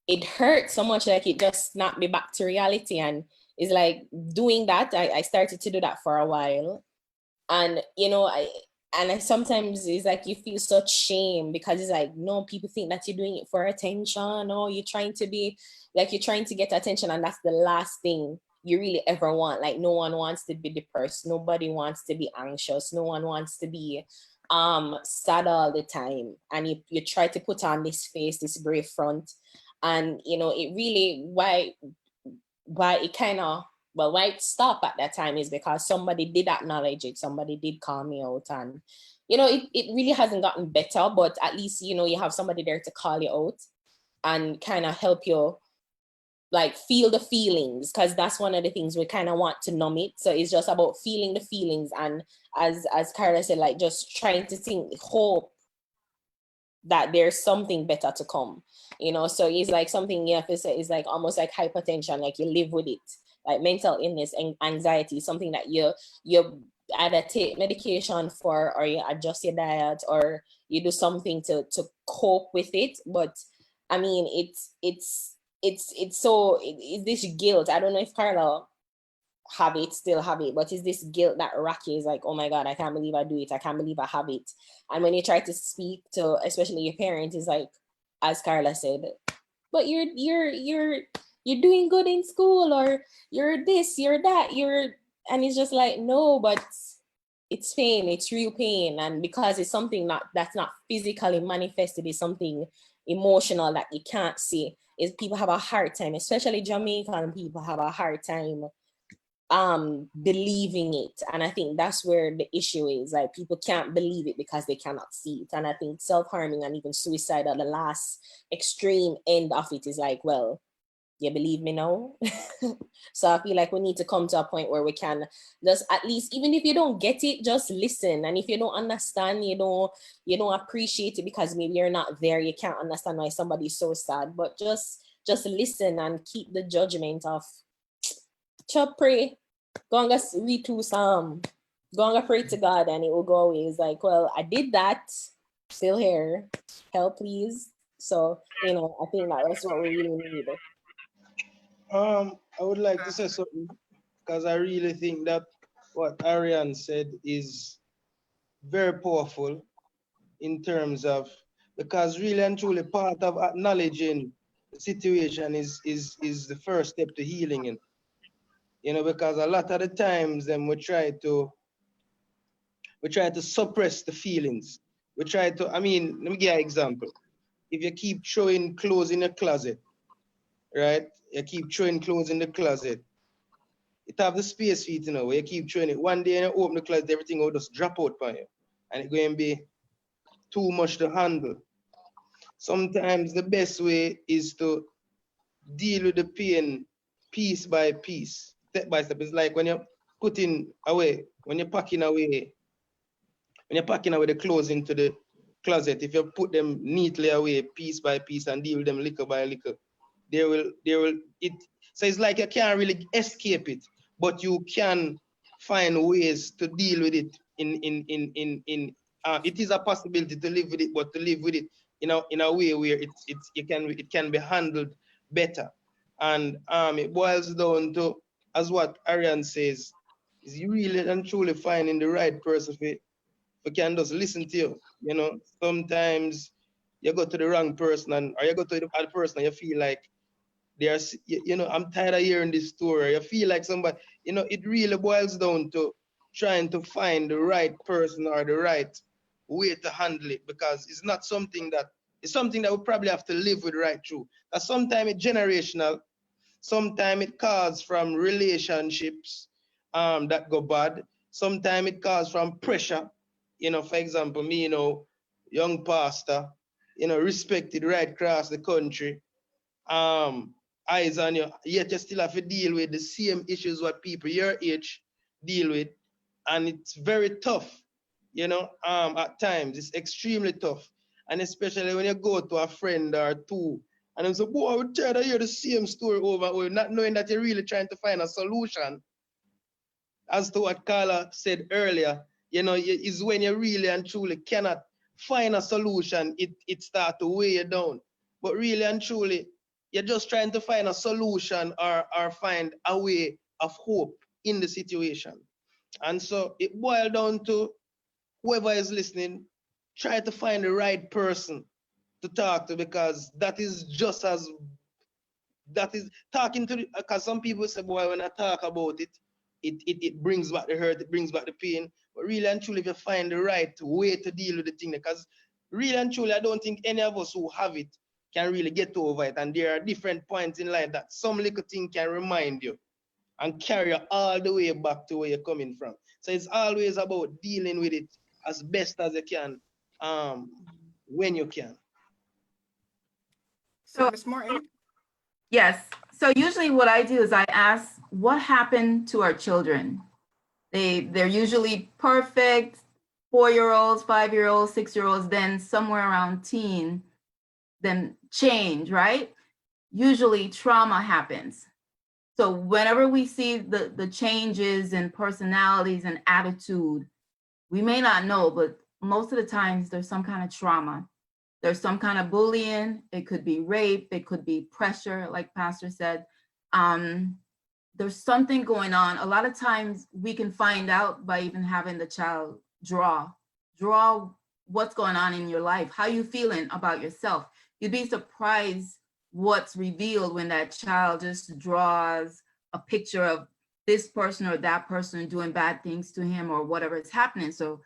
it hurt so much, like it just snapped me back to reality. And it's like doing that, I started to do that for a while, and you know, I sometimes it's like you feel such shame because it's like, no, people think that you're doing it for attention, or you're trying to be like, you're trying to get attention, and that's the last thing you really ever want. Like, no one wants to be depressed, nobody wants to be anxious, no one wants to be sad all the time, and you try to put on this face, this brave front, and you know, it really why it kind of, well, why it stopped at that time is because somebody did acknowledge it, somebody did call me out, and you know, it really hasn't gotten better, but at least, you know, you have somebody there to call you out and kind of help you like feel the feelings, because that's one of the things we kind of want to numb it. So it's just about feeling the feelings, and as Carla said, like just trying to think, hope that there's something better to come, you know. So it's like something you have to say is like almost like hypertension, like you live with it, like mental illness and anxiety, something that you either take medication for, or you adjust your diet, or you do something to cope with it. But I mean, it's this guilt. I don't know if Carla still have it, but it's this guilt that Rocky is like, oh my God, I can't believe I do it, I can't believe I have it. And when you try to speak to especially your parents, it's like, as Carla said, but you're doing good in school, or you're this, you're that, and it's just like, no, but it's pain, it's real pain. And because it's something that's not physically manifested, it's something emotional that you can't see, is people have a hard time, especially Jamaican people have a hard time believing it. And I think that's where the issue is. Like, people can't believe it because they cannot see it. And I think self-harming and even suicide at the last extreme end of it is like, well, you believe me now? So I feel like we need to come to a point where we can just, at least, even if you don't get it, just listen. And if you don't understand, you don't appreciate it because maybe you're not there, you can't understand why somebody's so sad, but just listen and keep the judgment of pray. Go and read through Psalm. Go and pray to God and it will go away. It's like, well, I did that, still here. Help, please. So, I think that's what we really need. I would like to say something because I really think that what Ariane said is very powerful in terms of, because really and truly part of acknowledging the situation is the first step to healing. And, because a lot of the times then we try to suppress the feelings. We try to, let me give you an example. If you keep throwing clothes in a closet, right? You keep throwing clothes in the closet. It have the space for it, where you keep throwing it. One day you open the closet, everything will just drop out by you. And it's going to be too much to handle. Sometimes the best way is to deal with the pain piece by piece, step by step. It's like when you're packing away the clothes into the closet, if you put them neatly away piece by piece and deal with them little by little, so it's like you can't really escape it, but you can find ways to deal with it it is a possibility to live with it, but to live with it in a way where it can be handled better. And it boils down to, as what Ariane says, is you really and truly finding the right person who can just listen to you. Sometimes you go to the wrong person or you go to the other person and you feel like I'm tired of hearing this story. You feel like somebody, it really boils down to trying to find the right person or the right way to handle it, because it's something that we probably have to live with right through. Sometimes it's generational, sometimes it comes from relationships that go bad, sometimes it comes from pressure. For example, me, young pastor, respected right across the country, eyes on you, yet you still have to deal with the same issues what people your age deal with. And it's very tough, at times. It's extremely tough. And especially when you go to a friend or two, and they say, boy, I would try to hear the same story over and over, not knowing that you're really trying to find a solution. As to what Carla said earlier, is when you really and truly cannot find a solution, it starts to weigh you down. But really and truly, you're just trying to find a solution or find a way of hope in the situation. And so it boils down to whoever is listening, try to find the right person to talk to, because that is talking to, because some people say, boy, when I talk about it, it brings back the hurt, it brings back the pain. But really and truly, if you find the right way to deal with the thing, because really and truly, I don't think any of us who have it can really get over it. And there are different points in life that some little thing can remind you and carry you all the way back to where you're coming from. So it's always about dealing with it as best as you can, when you can. So, Ms. Morton? Yes. So usually what I do is I ask, what happened to our children? They're usually perfect, 4-year-olds, 5-year-olds, 6-year-olds, then somewhere around teen, then change, right? Usually trauma happens. So whenever we see the changes in personalities and attitude, we may not know, but most of the times there's some kind of trauma. There's some kind of bullying. It could be rape. It could be pressure, like Pastor said. There's something going on. A lot of times we can find out by even having the child draw what's going on in your life. How you feeling about yourself? You'd be surprised what's revealed when that child just draws a picture of this person or that person doing bad things to him or whatever is happening. So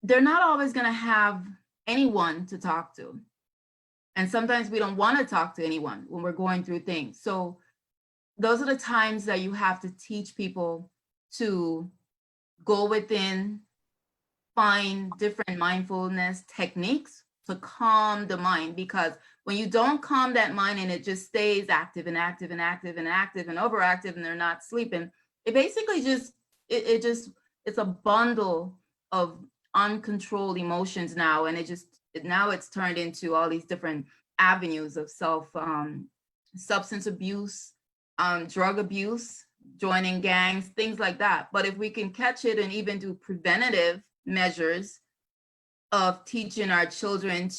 they're not always going to have anyone to talk to. And sometimes we don't want to talk to anyone when we're going through things. So those are the times that you have to teach people to go within, find different mindfulness techniques to calm the mind. Because when you don't calm that mind and it just stays active and active and active and active and overactive and they're not sleeping, it basically just, it's a bundle of uncontrolled emotions now. And now it's turned into all these different avenues of substance abuse, drug abuse, joining gangs, things like that. But if we can catch it and even do preventative measures of teaching our children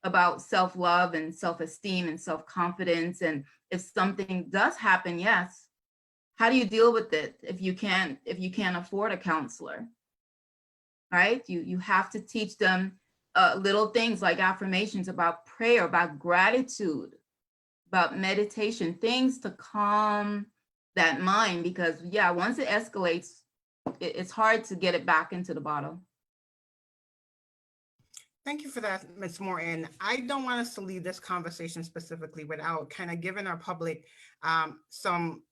about self-love and self-esteem and self-confidence, and if something does happen, yes, how do you deal with it if you can't afford a counselor, right? You have to teach them little things like affirmations, about prayer, about gratitude, about meditation, things to calm that mind, because yeah, once it escalates, it's hard to get it back into the bottle. Thank you for that, Ms. Morton. I don't want us to leave this conversation specifically without kind of giving our public some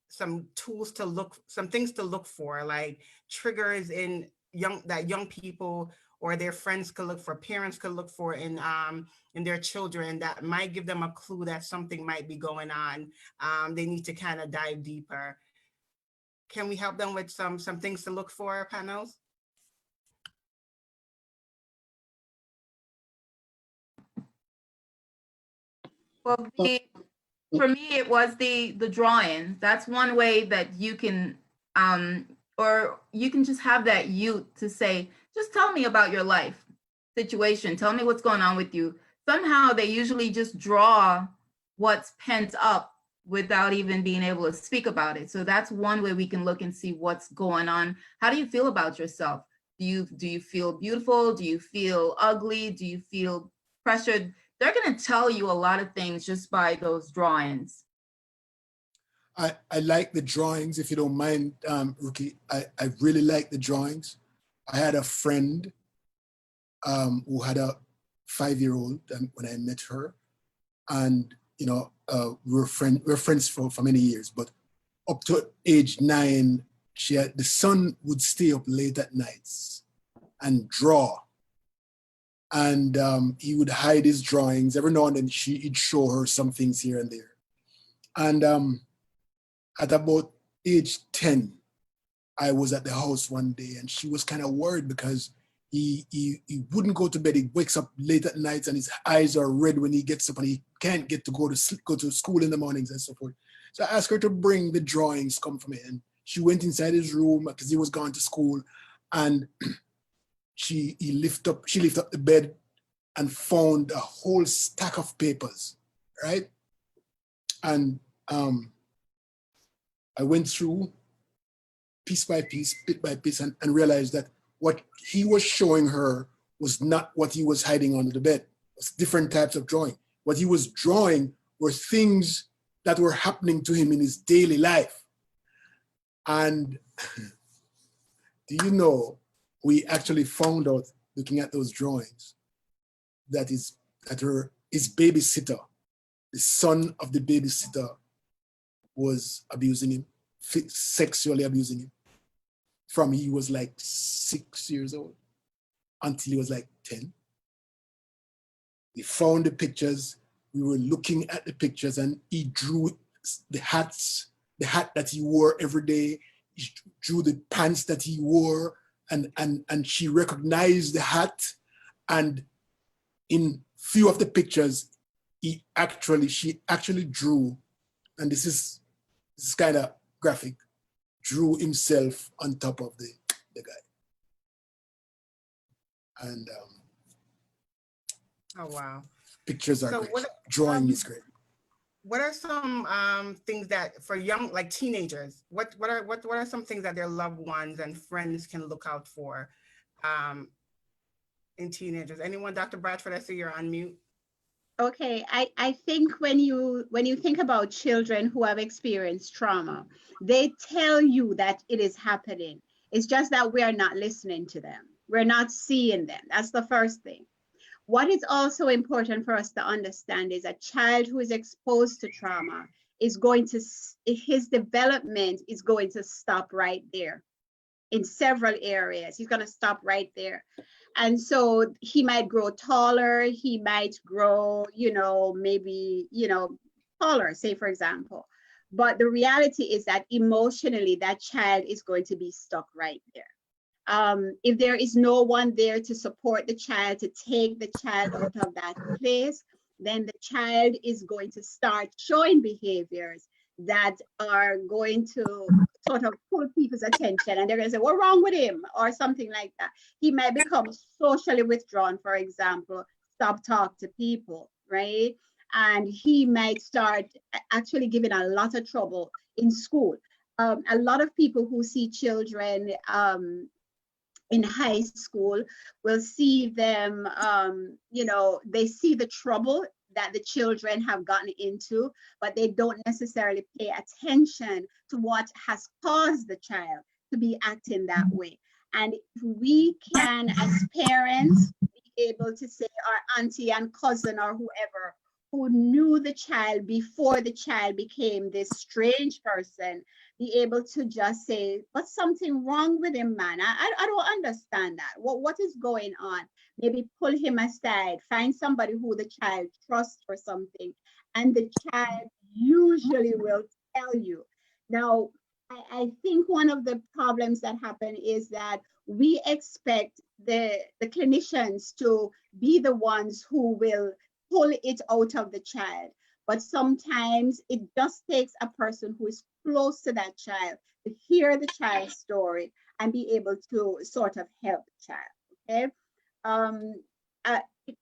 tools to look, some things to look for, like triggers in young people or their friends could look for, parents could look for in their children that might give them a clue that something might be going on. They need to kind of dive deeper. Can we help them with some things to look for, panels? Well, for me, it was the drawing. That's one way that you can, or you can just have that youth to say, just tell me about your life situation. Tell me what's going on with you. Somehow they usually just draw what's pent up without even being able to speak about it. So that's one way we can look and see what's going on. How do you feel about yourself? Do you feel beautiful? Do you feel ugly? Do you feel pressured? They're going to tell you a lot of things just by those drawings. I like the drawings, if you don't mind, Ruki. I really like the drawings. I had a friend who had a 5-year-old when I met her, and you know, we're friends for many years. But up to age 9, the son would stay up late at nights and draw. And he would hide his drawings. Every now and then he'd show her some things here and there. And at about age 10, I was at the house one day and she was kind of worried because he wouldn't go to bed. He wakes up late at night and his eyes are red when he gets up and he can't get to go to school in the mornings and so forth. So I asked her to bring the drawings, come from it. And she went inside his room because he was gone to school, and she lifted up the bed and found a whole stack of papers, right? And I went through piece by piece, bit by piece, and realized that what he was showing her was not what he was hiding under the bed. It was different types of drawing. What he was drawing were things that were happening to him in his daily life. And do you know, we actually found out, looking at those drawings, that his babysitter, the son of the babysitter, was abusing him, sexually abusing him, from he was like 6 years old until he was like 10. We found the pictures, we were looking at the pictures, and he drew the hat that he wore every day, he drew the pants that he wore, and she recognized the hat. And in few of the pictures, she actually drew, and this is kind of graphic, drew himself on top of the guy. And oh wow, pictures are great. Drawing is great. What are some things that for young, like teenagers, what are some things that their loved ones and friends can look out for in teenagers? Anyone? Dr. Bradford, I see you're on mute. Okay, I think when you think about children who have experienced trauma, they tell you that it is happening. It's just that we are not listening to them. We're not seeing them. That's the first thing. What is also important for us to understand is a child who is exposed to trauma is going to, his development is going to stop right there in several areas. He's going to stop right there. And so he might grow taller, he might grow, maybe, taller, say for example. But the reality is that emotionally, that child is going to be stuck right there. If there is no one there to support the child, to take the child out of that place, then the child is going to start showing behaviors that are going to sort of pull people's attention, and they're going to say, what's wrong with him, or something like that. He might become socially withdrawn, for example, stop talk to people, right? And he might start actually giving a lot of trouble in school. A lot of people who see children in high school will see them, they see the trouble that the children have gotten into, but they don't necessarily pay attention to what has caused the child to be acting that way. And if we can, as parents, be able to say, our auntie and cousin or whoever who knew the child before the child became this strange person, be able to just say, what's something wrong with him, man? I don't understand that. What is going on? Maybe pull him aside, find somebody who the child trusts for something, and the child usually will tell you. Now, I think one of the problems that happen is that we expect the clinicians to be the ones who will pull it out of the child. But sometimes it just takes a person who is close to that child to hear the child's story and be able to sort of help the child, okay?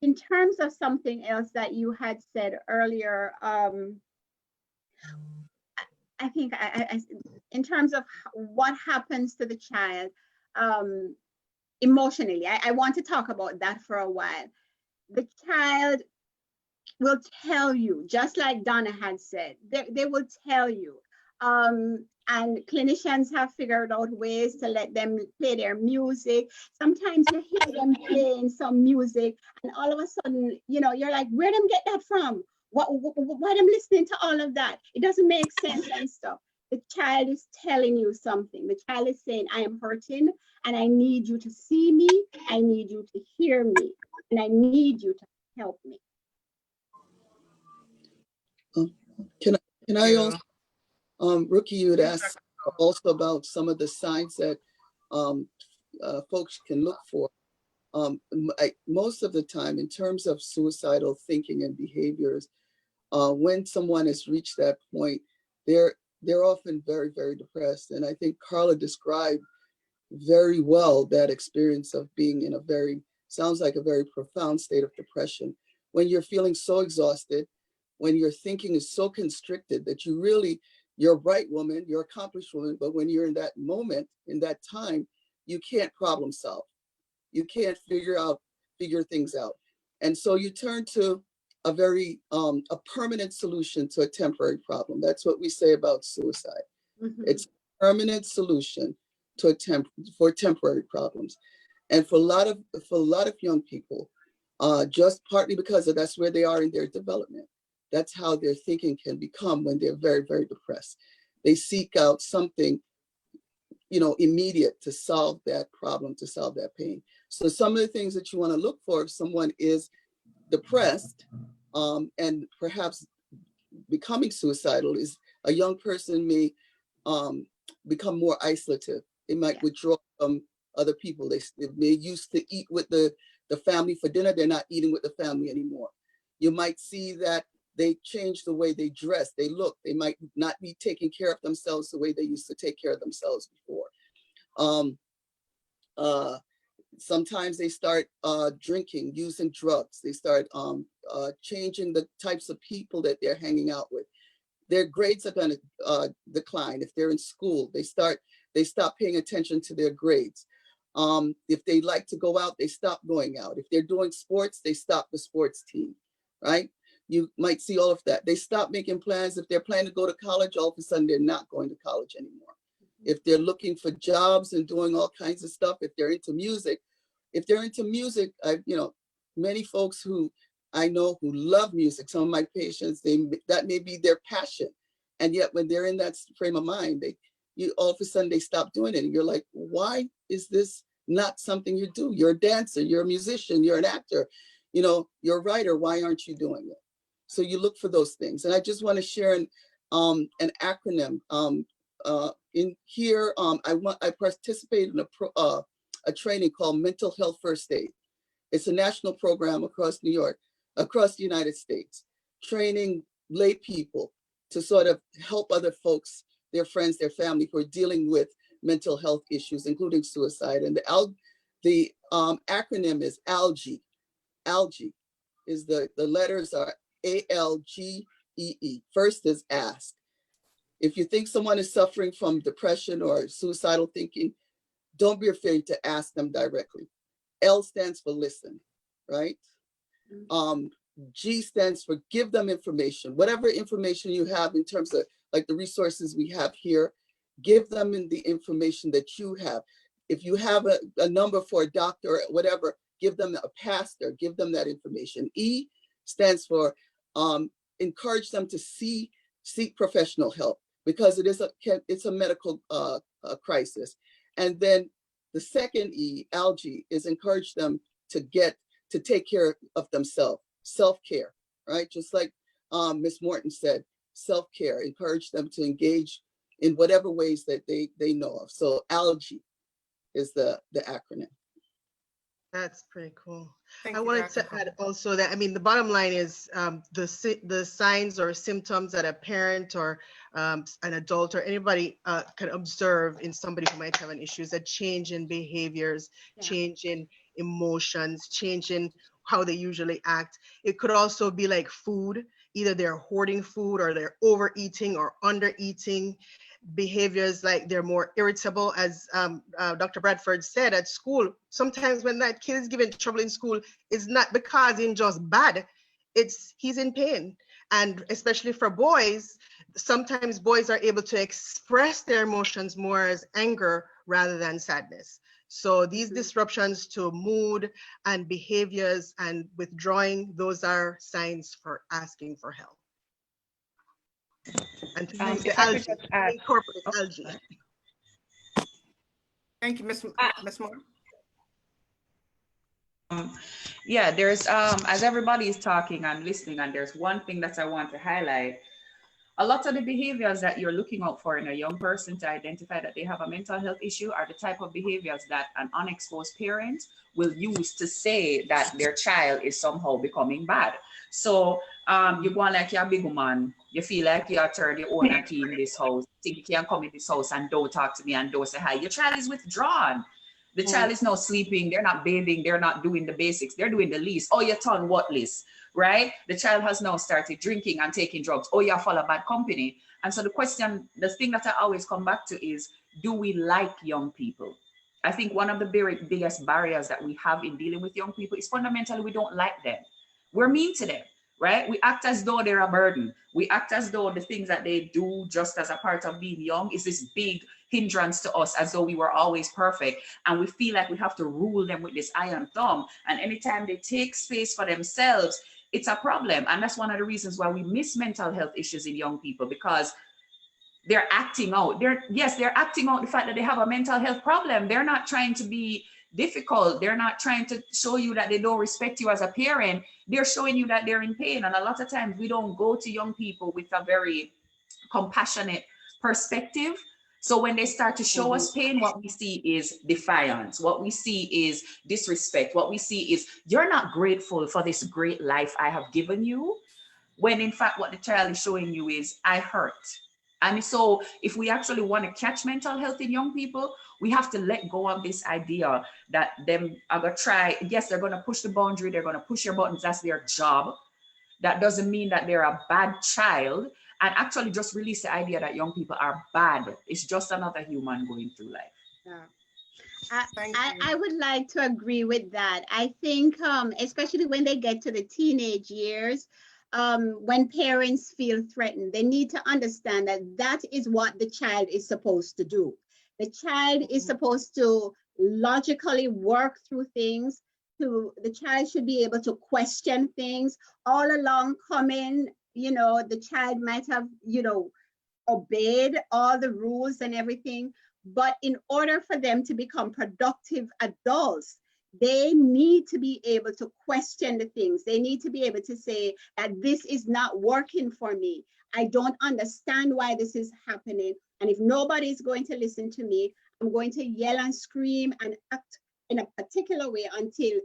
In terms of something else that you had said earlier, I think in terms of what happens to the child emotionally, I want to talk about that for a while. The child will tell you, just like Donna had said, they will tell you. And clinicians have figured out ways to let them play their music. Sometimes you hear them playing some music and all of a sudden, you're like, where them get that from? Why them listening to all of that? It doesn't make sense and stuff. The child is telling you something. The child is saying, I am hurting and I need you to see me. I need you to hear me and I need you to help me. Can I also, Rookie, you had asked also about some of the signs that folks can look for. Most of the time, in terms of suicidal thinking and behaviors, when someone has reached that point, they're often very, very depressed. And I think Carla described very well that experience of being in sounds like a very profound state of depression. When you're feeling so exhausted, when your thinking is so constricted that you're a bright woman, you're an accomplished woman, but when you're in that moment, in that time, you can't problem solve. You can't figure things out. And so you turn to a permanent solution to a temporary problem. That's what we say about suicide. Mm-hmm. It's a permanent solution to for temporary problems. And for a lot of young people, just partly because that's where they are in their development. That's how their thinking can become when they're very, very depressed. They seek out something, immediate to solve that problem, to solve that pain. So some of the things that you want to look for if someone is depressed and perhaps becoming suicidal is a young person may become more isolative. They might withdraw from other people. They used to eat with the family for dinner. They're not eating with the family anymore. You might see that they change the way they dress, they look. They might not be taking care of themselves the way they used to take care of themselves before. Sometimes they start drinking, using drugs. They start changing the types of people that they're hanging out with. Their grades are going to decline. If they're in school, they stop paying attention to their grades. If they like to go out, they stop going out. If they're doing sports, they stop the sports team, right? You might see all of that. They stop making plans. If they're planning to go to college, all of a sudden they're not going to college anymore. If they're looking for jobs and doing all kinds of stuff, if they're into music, many folks who I know who love music, some of my patients, that may be their passion. And yet when they're in that frame of mind, all of a sudden they stop doing it. And you're like, why is this not something you do? You're a dancer, you're a musician, you're an actor, you're a writer. Why aren't you doing it? So you look for those things. And I just want to share an acronym. In here, I participated in a training called Mental Health First Aid. It's a national program across New York, across the United States, training lay people to sort of help other folks, their friends, their family who are dealing with mental health issues, including suicide. And the acronym is ALGEE. ALGEE is the letters are ALGEE. First is ask. If you think someone is suffering from depression or suicidal thinking, don't be afraid to ask them directly. L stands for listen, right? G stands for give them information. Whatever information you have in terms of like the resources we have here, give them the information that you have. If you have a number for a doctor or whatever, give them a pastor, give them that information. E stands for encourage them to seek professional help because it's a medical crisis. And then the second E, ALGEE, is encourage them to take care of themselves, self-care, right? Just like Ms. Morton said, self-care, encourage them to engage in whatever ways that they know of. So ALGEE is the acronym. That's pretty cool. Thank I you, wanted Dr. to add also that, the bottom line is the signs or symptoms that a parent or an adult or anybody can observe in somebody who might have an issue is a change in behaviors, change in emotions, change in how they usually act. It could also be like food, either they're hoarding food or they're overeating or undereating. Behaviors like they're more irritable, as Dr. Bradford said, at school. Sometimes when that kid is given trouble in school, it's not because he's just bad, he's in pain. And especially for boys, sometimes boys are able to express their emotions more as anger rather than sadness. So these disruptions to mood and behaviors and withdrawing, those are signs for asking for help. And to use the ALGEE, incorporate ALGEE. Thank you, Ms. Moore. Yeah, there's as everybody is talking and listening, and there's one thing that I want to highlight. A lot of the behaviors that you're looking out for in a young person to identify that they have a mental health issue are the type of behaviors that an unexposed parent will use to say that their child is somehow becoming bad. So you go on like you're a big woman, you feel like you're turn your own and key in this house, think you can come in this house and don't talk to me and don't say hi. Your child is withdrawn. The child is now sleeping, they're not bathing, they're not doing the basics, they're doing the least. Oh, you're on what list, right? The child has now started drinking and taking drugs. Oh, you follow bad company. And so the thing that I always come back to is, do we like young people? I think one of the biggest barriers that we have in dealing with young people is fundamentally we don't like them. We're mean to them, right? We act as though they're a burden. We act as though the things that they do just as a part of being young is this big hindrance to us, as though we were always perfect. And we feel like we have to rule them with this iron thumb. And anytime they take space for themselves, it's a problem. And that's one of the reasons why we miss mental health issues in young people, because they're acting out. They're acting out the fact that they have a mental health problem. They're not trying to be difficult. They're not trying to show you that they don't respect you as a parent. They're showing you that they're in pain. And a lot of times we don't go to young people with a very compassionate perspective. So when they start to show us pain, what we see is defiance. What we see is disrespect. What we see is, you're not grateful for this great life I have given you. When in fact, what the child is showing you is, I hurt. And so if we actually want to catch mental health in young people, we have to let go of this idea that them are going to try. Yes, they're going to push the boundary. They're going to push your buttons. That's their job. That doesn't mean that they're a bad child. And actually just release the idea that young people are bad. It's just another human going through life. Yeah. I would like to agree with that. I think, especially when they get to the teenage years, when parents feel threatened, they need to understand that that is what the child is supposed to do. The child is supposed to logically work through things. The child should be able to question things. All along coming, the child might have, obeyed all the rules and everything. But in order for them to become productive adults, they need to be able to question the things. They need to be able to say that this is not working for me. I don't understand why this is happening. And if nobody is going to listen to me, I'm going to yell and scream and act in a particular way until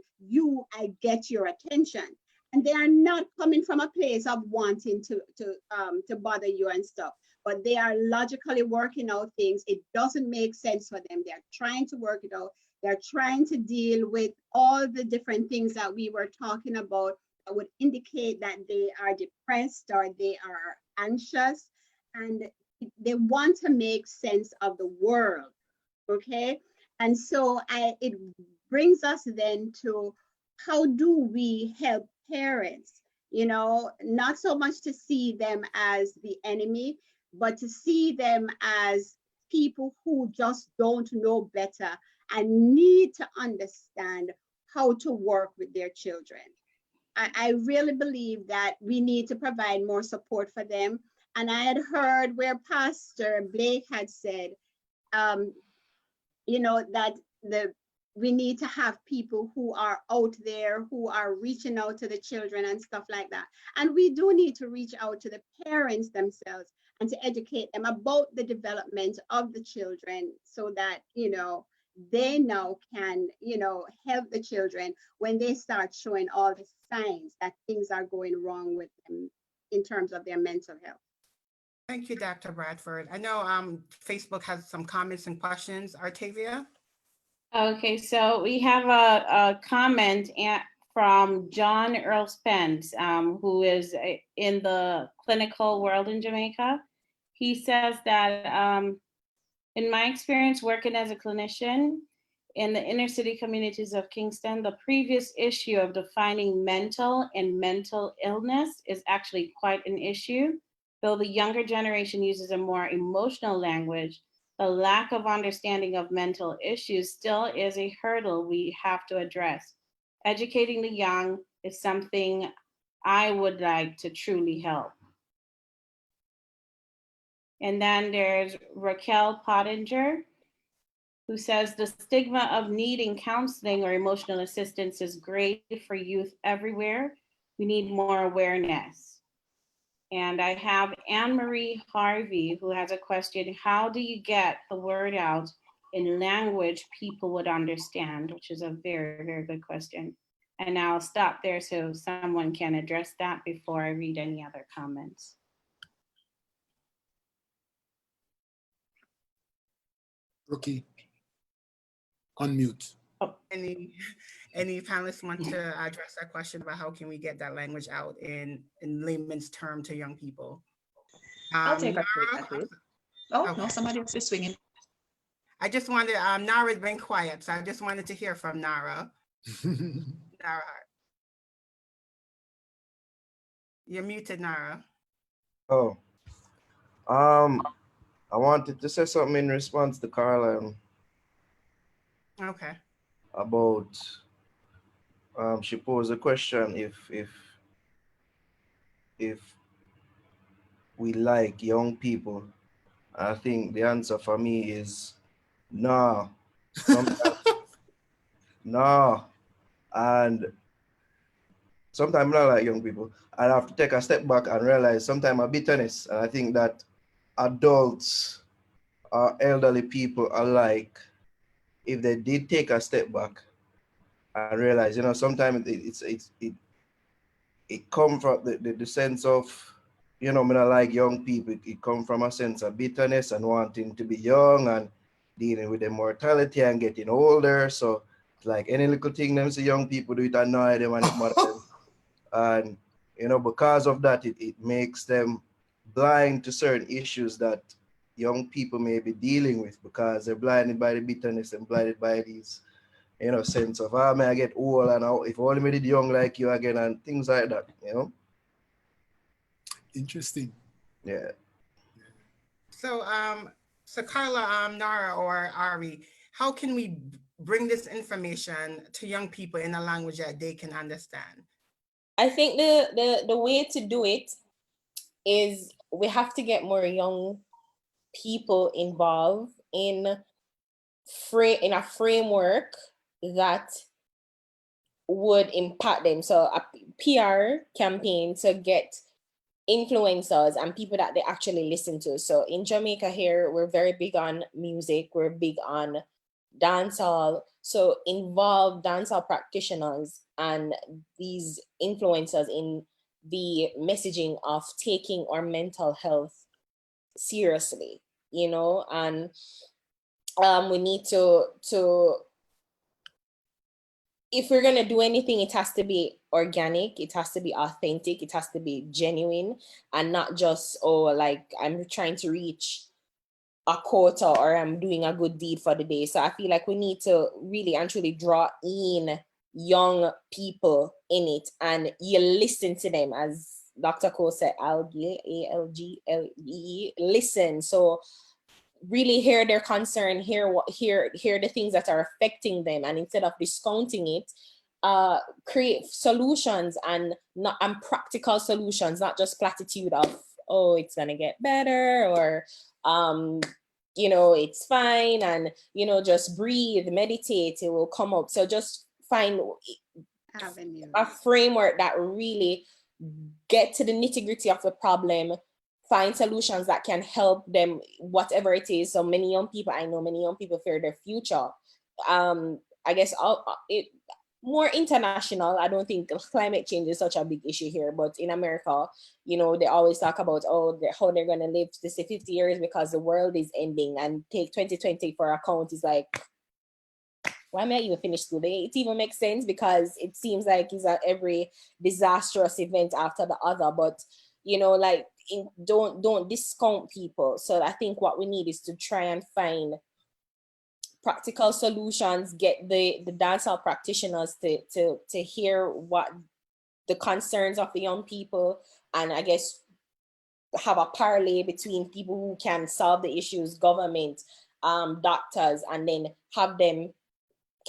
I get your attention. And they are not coming from a place of wanting to bother you and stuff, but they are logically working out things. It doesn't make sense for them. They're trying to work it out. They're trying to deal with all the different things that we were talking about that would indicate that they are depressed or they are anxious, and they want to make sense of the world, okay? And so it brings us then to, how do we help parents, not so much to see them as the enemy, but to see them as people who just don't know better and need to understand how to work with their children. I really believe that we need to provide more support for them. And I had heard where Pastor Blake had said, that we need to have people who are out there, who are reaching out to the children and stuff like that. And we do need to reach out to the parents themselves and to educate them about the development of the children so that, they now can, help the children when they start showing all the signs that things are going wrong with them in terms of their mental health. Thank you, Dr. Bradford. I know Facebook has some comments and questions. Artavia? Okay, so we have a comment from John Earl Spence, who is in the clinical world in Jamaica. He says that in my experience working as a clinician in the inner city communities of Kingston, the previous issue of defining mental and mental illness is actually quite an issue. Though the younger generation uses a more emotional language, the lack of understanding of mental issues still is a hurdle we have to address. Educating the young is something I would like to truly help. And then there's Raquel Pottinger, who says the stigma of needing counseling or emotional assistance is great for youth everywhere. We need more awareness. And I have Anne-Marie Harvey, who has a question. How do you get the word out in language people would understand? Which is a very, very good question. And I'll stop there so someone can address that before I read any other comments. Rookie, unmute. Oh. Any panelists want to address that question about how can we get that language out in layman's term to young people? I'll take a take at it. Oh, okay. No, somebody else is swinging. I just wanted, Nara's been quiet, so I just wanted to hear from Nara. Nara. You're muted, Nara. Oh, I wanted to say something in response to Carla. Okay. About, she posed a question if we like young people. I think the answer for me is no. No. And sometimes I like young people. I have to take a step back and realize sometimes a bitterness. And I think that adults or elderly people alike, if they did take a step back and realize, sometimes it comes from the sense of, me not like young people. It comes from a sense of bitterness and wanting to be young and dealing with the mortality and getting older. So like any little thing them see young people do, it annoy them and it matters them. And because of that, it makes them blind to certain issues that young people may be dealing with, because they're blinded by the bitterness and blinded by these, sense of, may I get old and if only me did young like you again and things like that, Interesting. Yeah. So, so Carla, Nara, or Ari, how can we bring this information to young people in a language that they can understand? I think the way to do it is we have to get more young people involved in a framework that would impact them. So a PR campaign to get influencers and people that they actually listen to. So in Jamaica here, we're very big on music, we're big on dancehall. So involve dancehall practitioners and these influencers in the messaging of taking our mental health seriously, you know, and we need to if we're gonna do anything, it has to be organic, it has to be authentic, it has to be genuine, and not just, oh, like I'm trying to reach a quota or I'm doing a good deed for the day. So I feel like we need to really and truly draw in young people in it, and you listen to them, as Dr. Cole said, ALGLE, listen. So really hear their concern, hear the things that are affecting them, and instead of discounting it, create solutions and practical solutions, not just platitude of, oh, it's gonna get better, or you know, it's fine, and you know, just breathe, meditate, it will come up. So just find a framework that really get to the nitty-gritty of the problem, find solutions that can help them, whatever it is. So many young people, I know many young people fear their future. I guess more international. I don't think climate change is such a big issue here, but in America, you know, they always talk about, oh, how they're going to live to say 50 years because the world is ending, and take 2020 for account is like, why am I even finish school? It even makes sense because it seems like it's every disastrous event after the other, but you know, like, don't discount people. So I think what we need is to try and find practical solutions, get the dancehall practitioners to hear what the concerns of the young people, and I guess have a parallel between people who can solve the issues, government, doctors, and then have them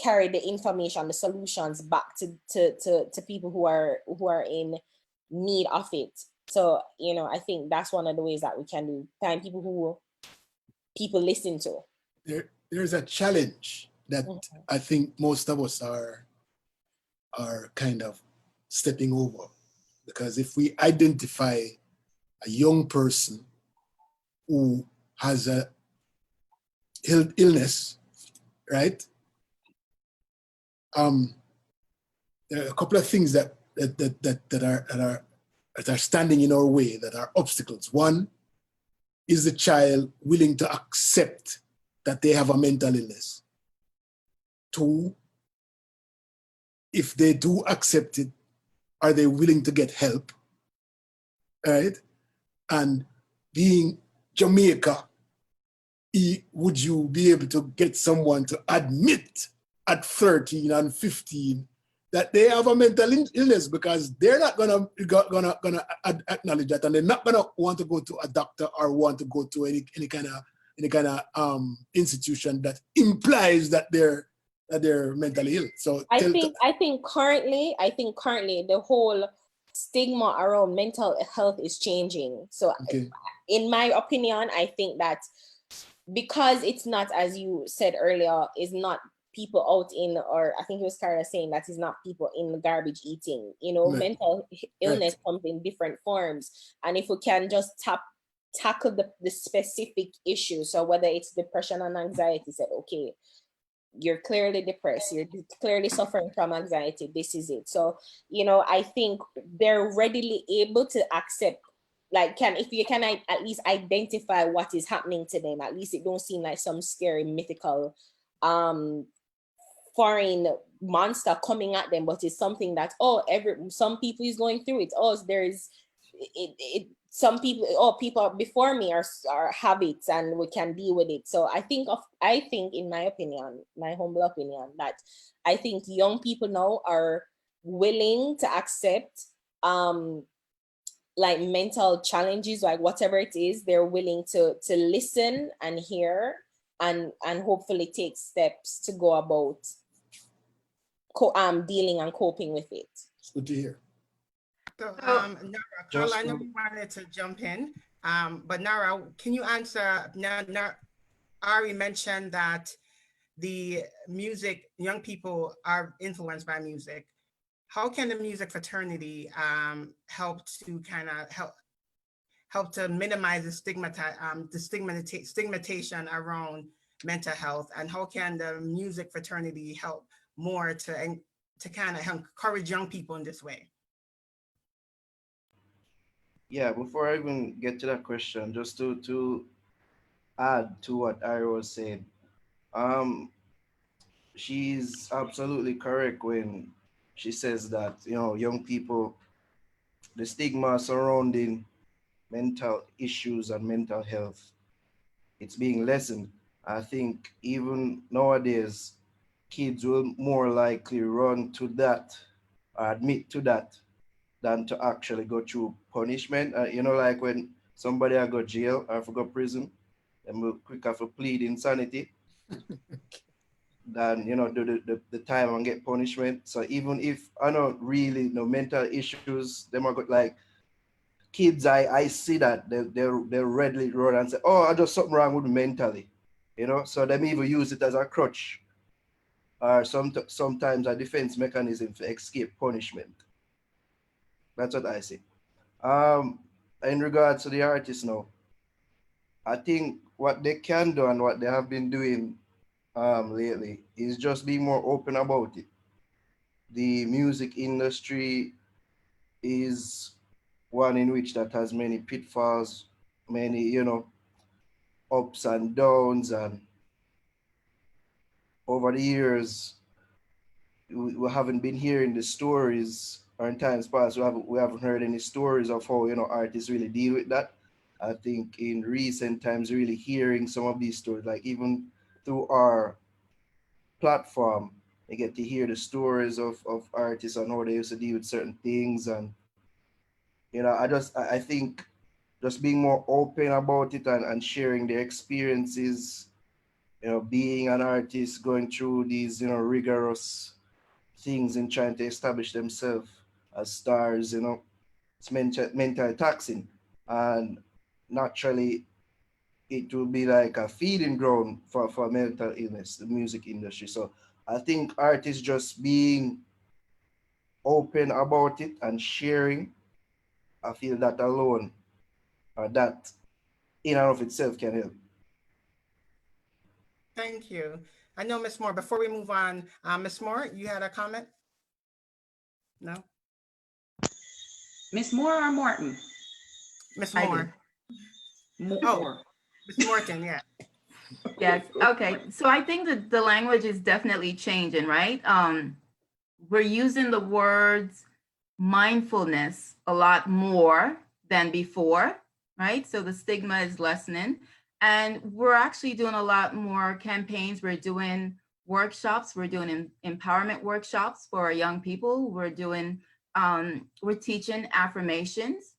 carry the information, the solutions back to people who are in need of it. So, you know, I think that's one of the ways that we can do, find people who people listen to. There's a challenge that I think most of us are kind of stepping over, because if we identify a young person who has a illness, right? There are a couple of things that are standing in our way, that are obstacles. One, is the child willing to accept that they have a mental illness? Two, if they do accept it, are they willing to get help? Right? And being Jamaica, would you be able to get someone to admit at 13 and 15 that they have a mental illness? Because they're not gonna acknowledge that, and they're not gonna want to go to a doctor or want to go to any kind of institution that implies that they're mentally ill. So I think currently the whole stigma around mental health is changing. So in my opinion, I think that because it's not, as you said earlier, is not people out in, or I think it was Carla saying that is not people in the garbage eating, you know, right. Mental illness comes in different forms. And if we can just tackle the specific issue, so whether it's depression and anxiety, said, okay, you're clearly depressed, you're clearly suffering from anxiety, this is it. So, you know, I think they're readily able to accept, like, if you can at least identify what is happening to them, at least it don't seem like some scary mythical foreign monster coming at them, but it's something that, some people is going through it. Some people, people before me are habits, and we can deal with it. So I think in my opinion, my humble opinion, that I think young people now are willing to accept like mental challenges, like whatever it is, they're willing to listen and hear and hopefully take steps to go about dealing and coping with it. It's good to hear. So, Nara, Carla, I know you wanted to jump in, but Nara, can you answer? Ari mentioned that the music, young people are influenced by music. How can the music fraternity help to kind of help to minimize the stigmatization around mental health, and how can the music fraternity help more to kind of encourage young people in this way? Yeah, before I even get to that question, just to add to what Ira was saying, she's absolutely correct when she says that, you know, young people, the stigma surrounding mental issues and mental health, it's being lessened. I think even nowadays, kids will more likely run to that or admit to that than to actually go through punishment. You know, like when somebody I go jail or for go prison, and will quicker for plead insanity than, you know, do the time and get punishment. So even if I don't really know mental issues, them are got like kids, I see that they readily run and say, oh, I just something wrong with me mentally, you know. So them even use it as a crutch or sometimes a defense mechanism to escape punishment. That's what I see. In regards to the artists now, I think what they can do and what they have been doing lately is just be more open about it. The music industry is one in which that has many pitfalls, many, you know, ups and downs, and over the years we haven't been hearing the stories, or in times past we haven't heard any stories of how, you know, artists really deal with that. I think in recent times really hearing some of these stories, like even through our platform, you get to hear the stories of artists and how they used to deal with certain things. And you know, I think just being more open about it and sharing their experiences, you know, being an artist, going through these, you know, rigorous things and trying to establish themselves as stars, you know, it's mentally taxing. And naturally, it will be like a feeding ground for mental illness, the music industry. So I think artists just being open about it and sharing, I feel that alone, or that in and of itself can help. Thank you. I know, Ms. Moore, before we move on, Ms. Moore, you had a comment? No? Miss Moore or Morton? Ms. I Moore. Moore. Oh, Ms. Morton, yeah. Yes. Okay. So I think that the language is definitely changing, right? We're using the words mindfulness a lot more than before, right? So the stigma is lessening. And we're actually doing a lot more campaigns. We're doing workshops. We're doing empowerment workshops for our young people. We're teaching affirmations.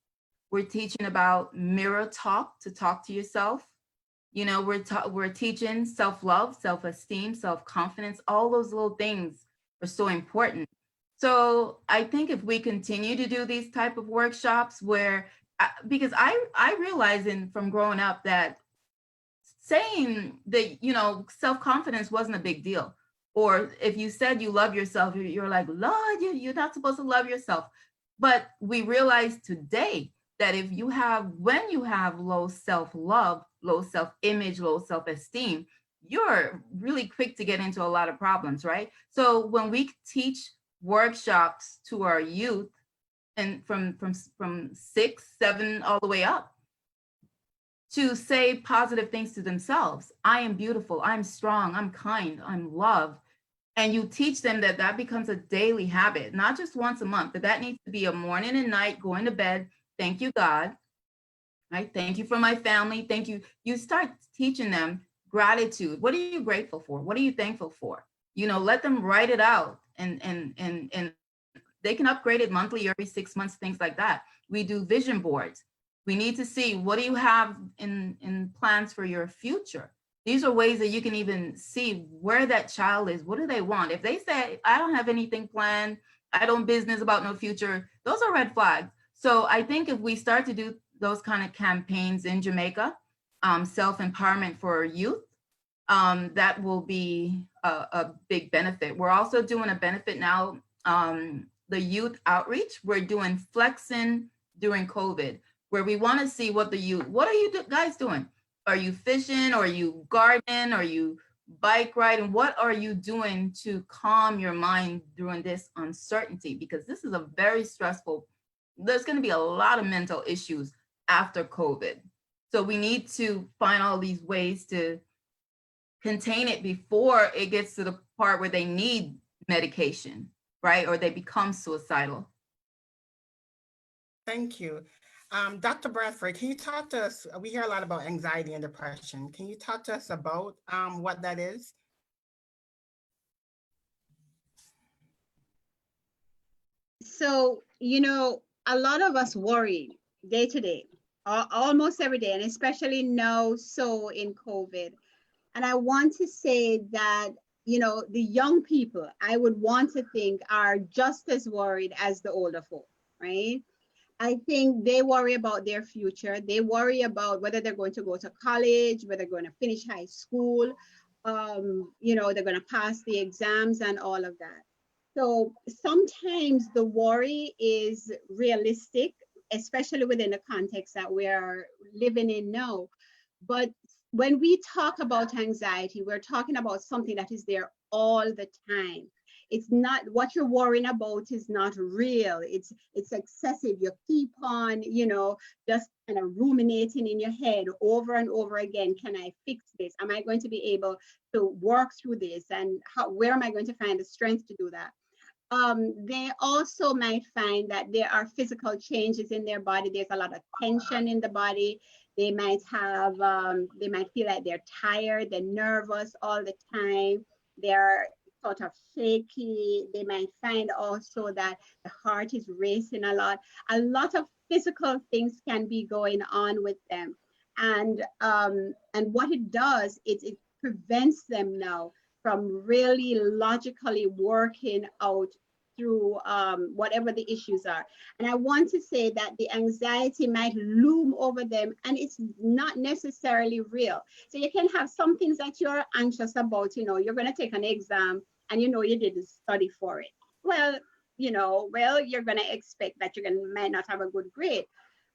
We're teaching about mirror talk, to talk to yourself. You know, we're teaching self-love, self-esteem, self-confidence. All those little things are so important. So I think if we continue to do these type of workshops where, because I realize from growing up that saying that, you know, self-confidence wasn't a big deal. Or if you said you love yourself, you're like, Lord, you're not supposed to love yourself. But we realize today that when you have low self-love, low self-image, low self-esteem, you're really quick to get into a lot of problems, right? So when we teach workshops to our youth, and from 6, 7, all the way up, to say positive things to themselves. I am beautiful, I'm strong, I'm kind, I'm loved. And you teach them that becomes a daily habit, not just once a month, but that needs to be a morning and night, going to bed. Thank you, God. Right? Thank you for my family. Thank you. You start teaching them gratitude. What are you grateful for? What are you thankful for? You know, let them write it out and They can upgrade it monthly, every 6 months, things like that. We do vision boards. We need to see, what do you have in plans for your future? These are ways that you can even see where that child is. What do they want? If they say, I don't have anything planned, I don't business about no future, those are red flags. So I think if we start to do those kind of campaigns in Jamaica, self-empowerment for youth, that will be a big benefit. We're also doing a benefit now, the youth outreach. We're doing flexing during COVID, where we want to see what are you guys doing? Are you fishing? Are you gardening? Are you bike riding? What are you doing to calm your mind during this uncertainty? Because this is a very stressful, there's going to be a lot of mental issues after COVID. So we need to find all these ways to contain it before it gets to the part where they need medication, right? Or they become suicidal. Thank you. Dr. Bradford, can you talk to us? We hear a lot about anxiety and depression. Can you talk to us about what that is? So, a lot of us worry day to day, almost every day, and especially now, so in COVID. And I want to say that, the young people, I would want to think, are just as worried as the older folk, right? I think they worry about their future. They worry about whether they're going to go to college, whether they're going to finish high school, they're going to pass the exams and all of that. So sometimes the worry is realistic, especially within the context that we are living in now. But when we talk about anxiety, we're talking about something that is there all the time. It's not, what you're worrying about is not real. It's excessive. You keep on, just kind of ruminating in your head over and over again. Can I fix this? Am I going to be able to work through this? And where am I going to find the strength to do that? They also might find that there are physical changes in their body. There's a lot of tension in the body. They might have, they might feel like they're tired, they're nervous all the time. They're sort of shaky. They might find also that the heart is racing a lot. A lot of physical things can be going on with them. And what it does is it prevents them now from really logically working out through whatever the issues are. And I want to say that the anxiety might loom over them and it's not necessarily real. So you can have some things that you're anxious about, you're going to take an exam and you didn't study for it. Well, you're going to expect that might not have a good grade.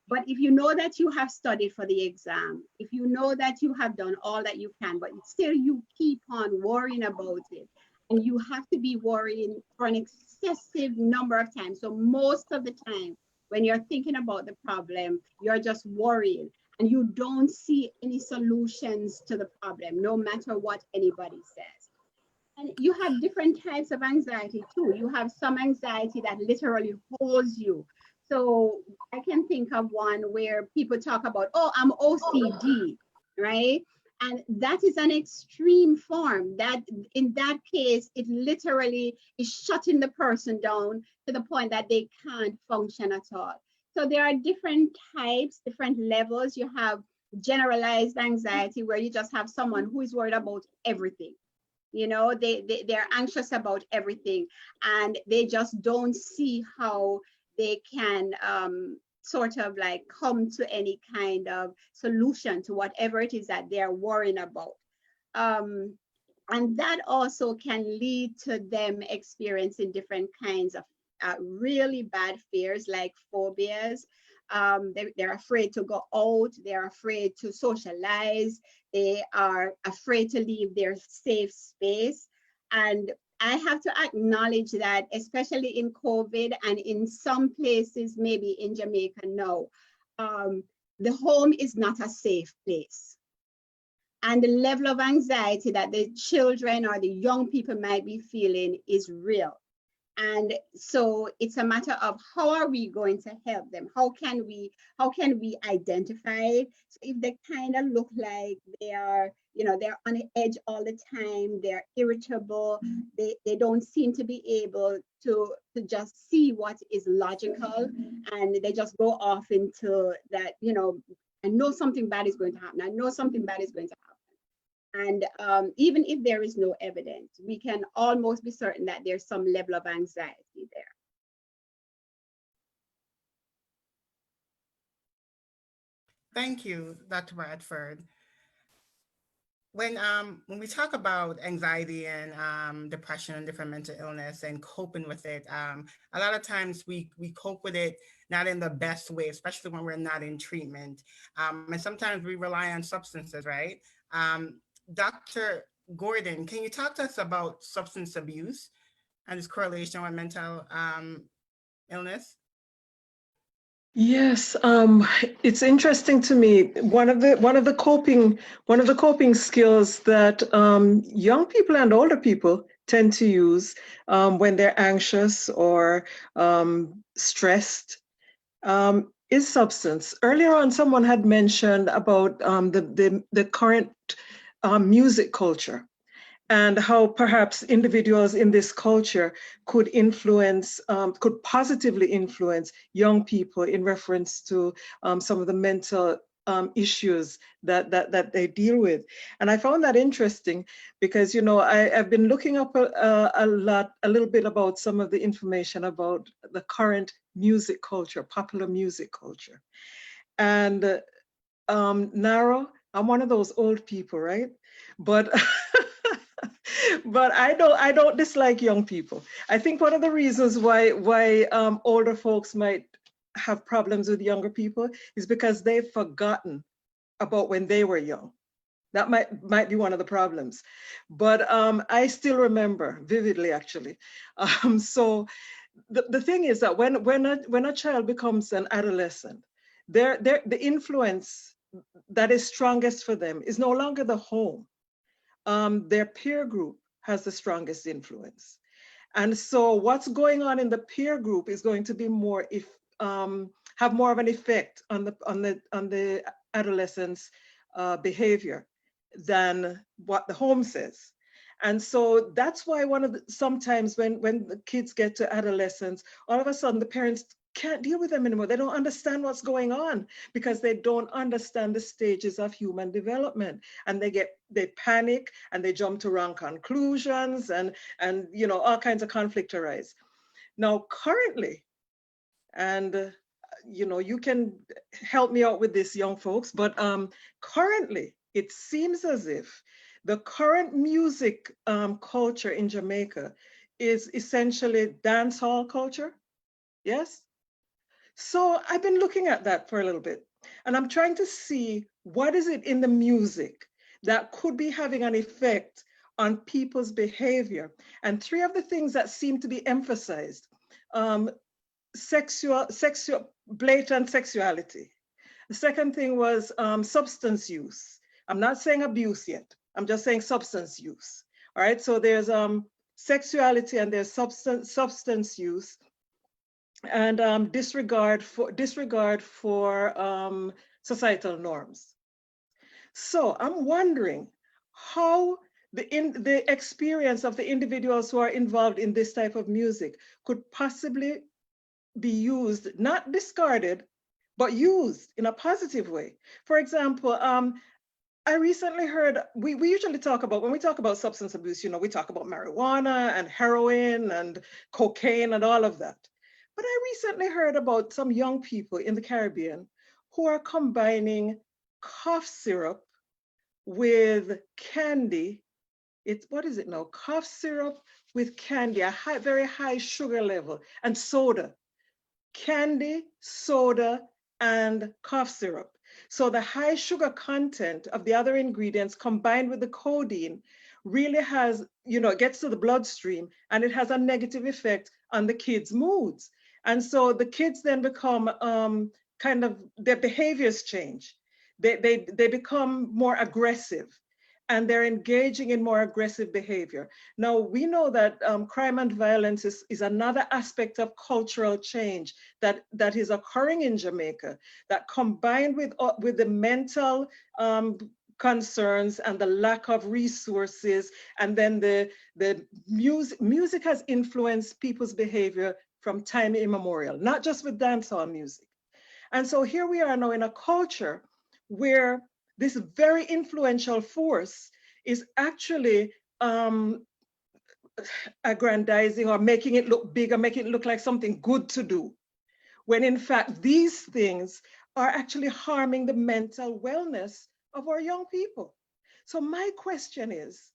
But if you know that you have studied for the exam, if you know that you have done all that you can, but still you keep on worrying about it, and you have to be worrying for an excessive number of times. So most of the time, when you're thinking about the problem, you're just worrying and you don't see any solutions to the problem, no matter what anybody says. And you have different types of anxiety too. You have some anxiety that literally holds you. So I can think of one where people talk about, oh, I'm OCD, right? And that is an extreme form. That in that case, it literally is shutting the person down to the point that they can't function at all. So there are different types, different levels. You have generalized anxiety where you just have someone who is worried about everything. They're anxious about everything and they just don't see how they can sort of like come to any kind of solution to whatever it is that they're worrying about. And that also can lead to them experiencing different kinds of really bad fears like phobias. They're afraid to go out, they're afraid to socialize, they are afraid to leave their safe space. And I have to acknowledge that, especially in COVID and in some places, maybe in Jamaica now, the home is not a safe place. And the level of anxiety that the children or the young people might be feeling is real. And so it's a matter of how are we going to help them? How can we identify it? So if they kind of look like they are you know, they're on the edge all the time, they're irritable, they don't seem to be able to just see what is logical, and they just go off into that, you know, I know something bad is going to happen. I know something bad is going to happen. And even if there is no evidence, we can almost be certain that there's some level of anxiety there. Thank you, Dr. Bradford. When we talk about anxiety and depression and different mental illness and coping with it, a lot of times we cope with it not in the best way, especially when we're not in treatment. And sometimes we rely on substances, right? Dr. Gordon, can you talk to us about substance abuse and its correlation with mental illness? Yes, it's interesting to me. One of the coping skills that young people and older people tend to use when they're anxious or stressed is substance. Earlier on, someone had mentioned about the current music culture, and how perhaps individuals in this culture could positively influence young people in reference to some of the mental issues that they deal with. And I found that interesting because, you know, I've been looking up a little bit about some of the information about the current music culture, popular music culture. And Naro, I'm one of those old people, right? But but I don't dislike young people. I think one of the reasons why older folks might have problems with younger people is because they've forgotten about when they were young. That might be one of the problems. But I still remember vividly, actually. So the thing is that when a child becomes an adolescent, the influence that is strongest for them is no longer the home. Their peer group has the strongest influence. And so what's going on in the peer group is going to be have more of an effect on the adolescent's behavior than what the home says. And so that's why sometimes when the kids get to adolescence, all of a sudden the parents can't deal with them anymore. They don't understand what's going on because they don't understand the stages of human development, and they panic and they jump to wrong conclusions, and you know, all kinds of conflict arise. Now currently, and you know, you can help me out with this, young folks, but currently it seems as if the current music culture in Jamaica is essentially dancehall culture. Yes. So I've been looking at that for a little bit, and I'm trying to see what is it in the music that could be having an effect on people's behavior. And three of the things that seem to be emphasized: blatant sexuality. The second thing was substance use. I'm not saying abuse yet. I'm just saying substance use. All right. So there's sexuality and there's substance use, and disregard for societal norms. So I'm wondering how the experience of the individuals who are involved in this type of music could possibly be used, not discarded, but used in a positive way. For example, I recently heard, we usually talk about, when we talk about substance abuse, you know, we talk about marijuana and heroin and cocaine and all of that. But I recently heard about some young people in the Caribbean who are combining cough syrup with candy. What is it now? Cough syrup with candy, a very high sugar level, and soda. Candy, soda, and cough syrup. So the high sugar content of the other ingredients combined with the codeine really has, you know, it gets to the bloodstream, and it has a negative effect on the kids' moods. And so the kids then become their behaviors change. They become more aggressive, and they're engaging in more aggressive behavior. Now, we know that crime and violence is another aspect of cultural change that is occurring in Jamaica, that combined with the mental concerns and the lack of resources, and then the music has influenced people's behavior from time immemorial, not just with dancehall music. And so here we are now in a culture where this very influential force is actually aggrandizing or making it look bigger, making it look like something good to do, when in fact these things are actually harming the mental wellness of our young people. So my question is,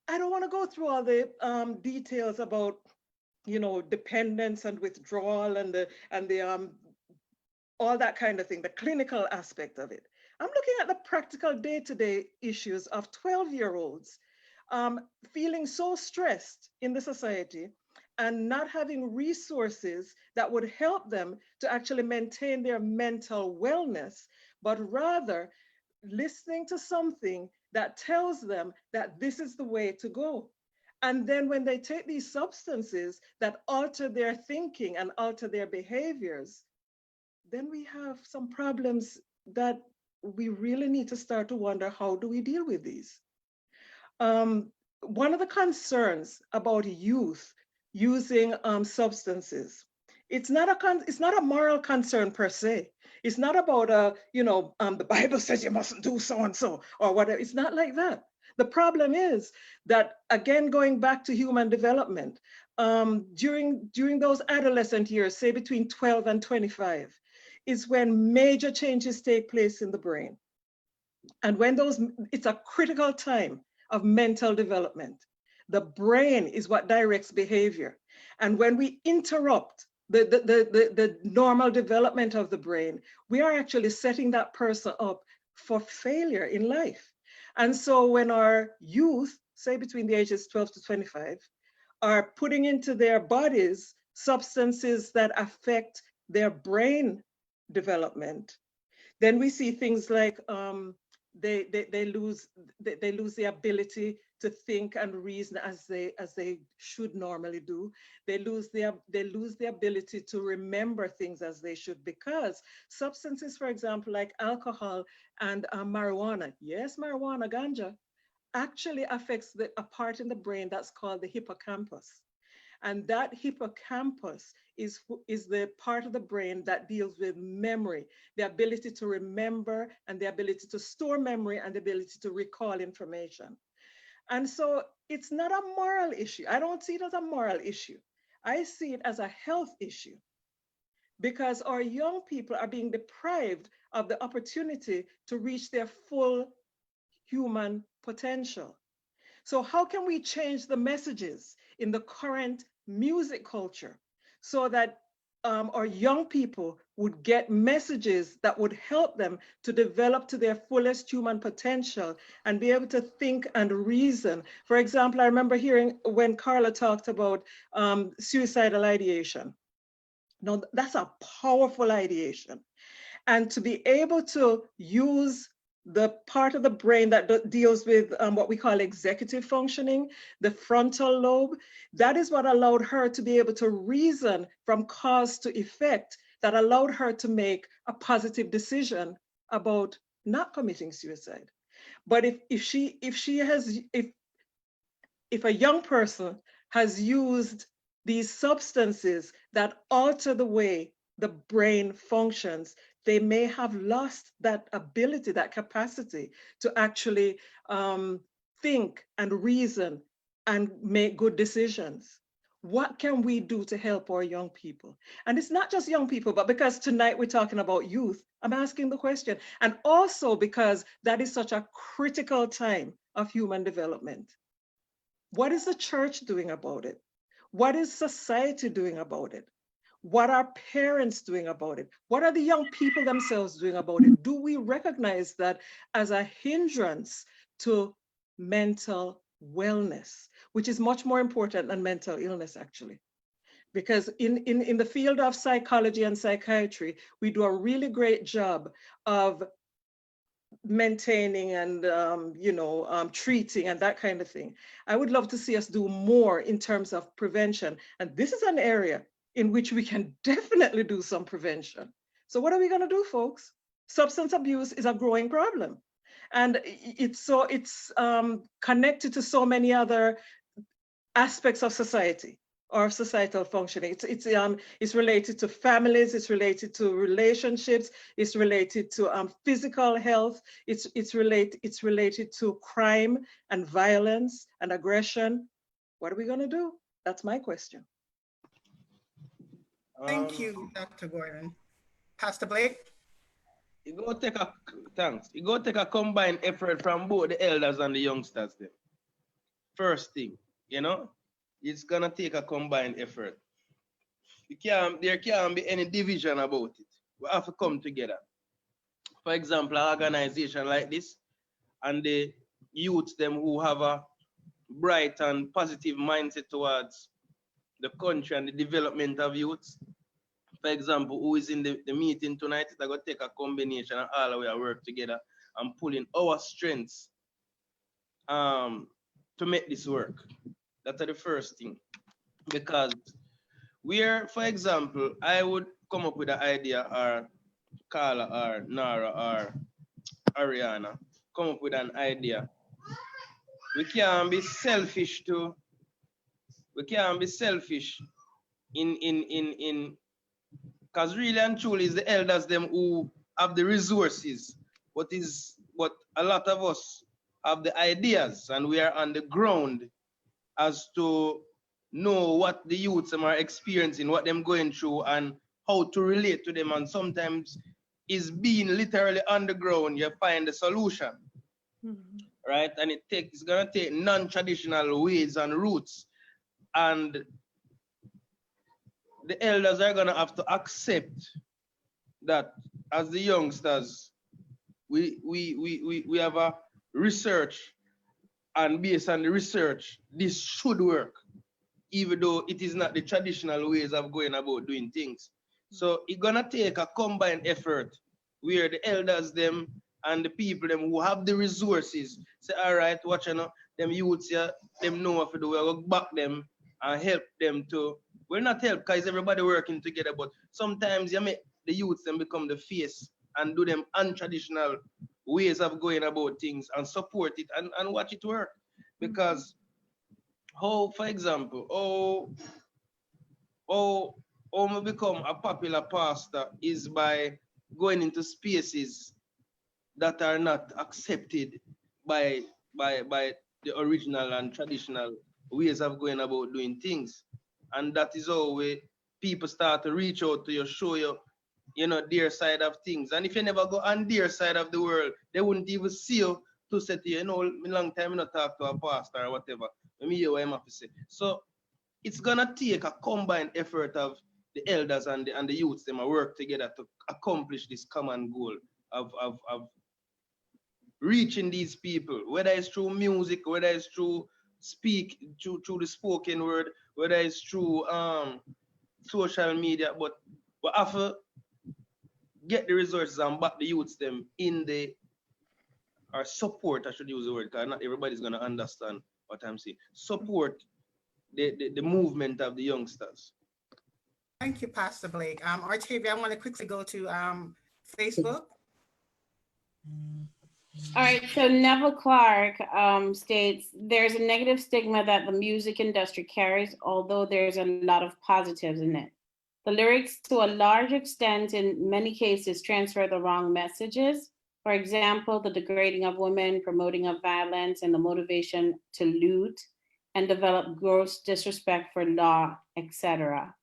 I don't want to go through all the details about, you know, dependence and withdrawal and the all that kind of thing, the clinical aspect of it. I'm looking at the practical day-to-day issues of 12-year-olds feeling so stressed in the society and not having resources that would help them to actually maintain their mental wellness, but rather listening to something that tells them that this is the way to go. And then when they take these substances that alter their thinking and alter their behaviors, then we have some problems that we really need to start to wonder, how do we deal with these? One of the concerns about youth using substances, it's not a moral concern per se. It's not about the Bible says you mustn't do so and so or whatever. It's not like that. The problem is that, again, going back to human development, during those adolescent years, say between 12 and 25, is when major changes take place in the brain. And when it's a critical time of mental development. The brain is what directs behavior. And when we interrupt the normal development of the brain, we are actually setting that person up for failure in life. And so when our youth, say between the ages 12 to 25, are putting into their bodies substances that affect their brain development, then we see things like they lose the ability to think and reason as they should normally do. They lose the ability to remember things as they should, because substances, for example, like alcohol and marijuana, yes, marijuana, ganja, actually affects a part in the brain that's called the hippocampus. And that hippocampus is the part of the brain that deals with memory, the ability to remember and the ability to store memory and the ability to recall information. And so it's not a moral issue. I don't see it as a moral issue. I see it as a health issue, because our young people are being deprived of the opportunity to reach their full human potential. So how can we change the messages in the current music culture so that our young people would get messages that would help them to develop to their fullest human potential and be able to think and reason? For example, I remember hearing when Carla talked about suicidal ideation. Now, that's a powerful ideation. And to be able to use the part of the brain that deals with what we call executive functioning, the frontal lobe, that is what allowed her to be able to reason from cause to effect, that allowed her to make a positive decision about not committing suicide. But if a young person has used these substances that alter the way the brain functions, they may have lost that ability, that capacity to actually think and reason and make good decisions. What can we do to help our young people? And it's not just young people, but because tonight we're talking about youth, I'm asking the question. And also because that is such a critical time of human development. What is the church doing about it? What is society doing about it? What are parents doing about it? What are the young people themselves doing about it? Do we recognize that as a hindrance to mental wellness, which is much more important than mental illness, actually? Because in the field of psychology and psychiatry, we do a really great job of maintaining and treating and that kind of thing. I would love to see us do more in terms of prevention. And this is an area in which we can definitely do some prevention. So what are we going to do, folks? substance abuse is a growing problem. And it's connected to so many other aspects of society or societal functioning. It's related to families, it's related to relationships, it's related to physical health, it's related to crime and violence and aggression. What are we going to do? That's my question. Thank you, Dr. Gordon. Pastor Blake? Thanks. You go take a combined effort from both the elders and the youngsters then. First thing, you know, it's gonna take a combined effort. There can't be any division about it. We have to come together. For example, an organization like this and the youths them who have a bright and positive mindset towards the country and the development of youths. For example, who is in the meeting tonight, it's going to take a combination of all of our work together and pull in our strengths to make this work. That's the first thing. Because for example, I would come up with an idea, or Carla, or Nara, or Ariana, come up with an idea. We can't be selfish because really and truly is the elders them who have the resources, but a lot of us have the ideas and we are on the ground as to know what the youths are experiencing, what them going through and how to relate to them. And sometimes is being literally on the ground, you find the solution, right? And it's gonna take non-traditional ways and routes. And the elders are gonna have to accept that as the youngsters, we have a research, and based on the research, this should work, even though it is not the traditional ways of going about doing things. So it's gonna take a combined effort where the elders them and the people them who have the resources say, all right, watch them youths here, them know what to do, we'll back them and help them to. We're not help because everybody working together, but sometimes you make the youths them become the face and do them untraditional ways of going about things and support it and watch it work. Because for example, how I become a popular pastor is by going into spaces that are not accepted by the original and traditional ways of going about doing things. And that is how people start to reach out to you, show you, their side of things. And if you never go on their side of the world, they wouldn't even see you to say to you, a long time I not talk to a pastor or whatever. Let me hear what I'm have to say. So it's gonna take a combined effort of the elders and the youths them work together to accomplish this common goal of reaching these people, whether it's through music, whether it's through through the spoken word, whether it's through social media, but we have to get the resources and back the youths them or support, I should use the word, because not everybody's gonna understand what I'm saying. Support the movement of the youngsters. Thank you, Pastor Blake. Artavia, I want to quickly go to Facebook. All right, so Neville Clark states, there's a negative stigma that the music industry carries, although there's a lot of positives in it. The lyrics, to a large extent, in many cases, transfer the wrong messages. For example, the degrading of women, promoting of violence, and the motivation to loot and develop gross disrespect for law, etc.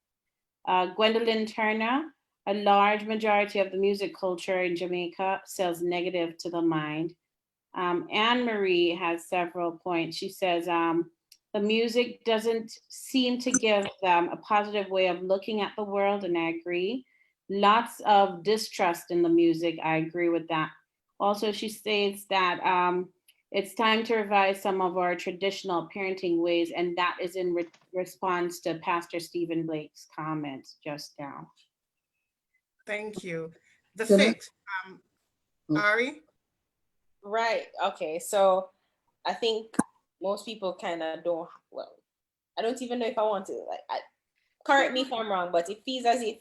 Gwendolyn Turner, a large majority of the music culture in Jamaica sells negative to the mind. Anne Marie has several points. She says, the music doesn't seem to give them a positive way of looking at the world, and I agree. Lots of distrust in the music, I agree with that. Also, she states that it's time to revise some of our traditional parenting ways, and that is in response to Pastor Stephen Blake's comments just now. Thank you. The fix, Ari? Right, okay, so I think most people kind of don't, well, I don't even know if I want to, correct me if I'm wrong, but it feels as if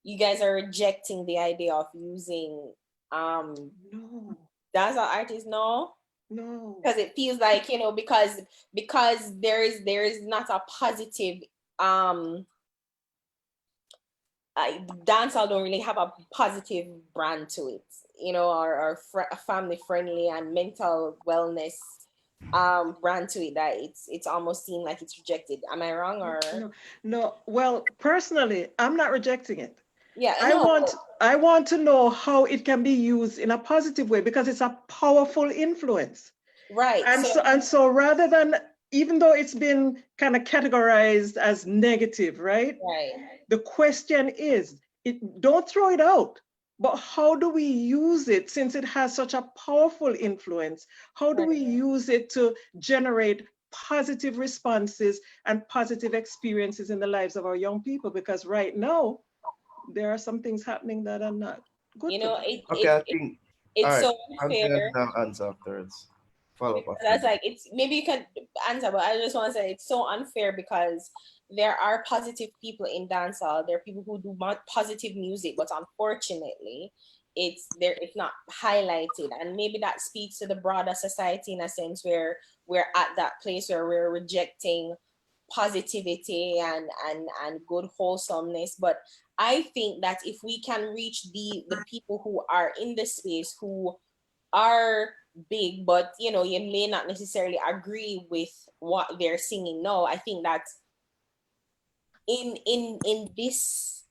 you guys are rejecting the idea of using No, dancehall artists? No, no. because it feels like, you know, because there is not a positive dancehall don't really have a positive brand to it, you know, or family friendly and mental wellness brand to it, that it's almost seemed like it's rejected. Am I wrong? Or No, no. Well, personally, I'm not rejecting it. yeah, I no, want to know how it can be used in a positive way because it's a powerful influence. right. And so rather than, even though it's been kind of categorized as negative, right? Right. The question is, don't throw it out, but how do we use it since it has such a powerful influence? How do we use it to generate positive responses and positive experiences in the lives of our young people? Because right now, there are some things happening that are not good. You know, Okay, I think, all it's right, so I'm unfair. gonna answer afterwards. Follow up That's after. like, it's maybe you can answer, but I just want to say it's so unfair because there are positive people in dancehall. There are people who do positive music, but unfortunately, it's not highlighted, and maybe that speaks to the broader society in a sense where we're at that place where we're rejecting positivity and good wholesomeness. But I think that if we can reach the people who are in the space, who are big, but you know, you may not necessarily agree with what they're singing. No, I think that in this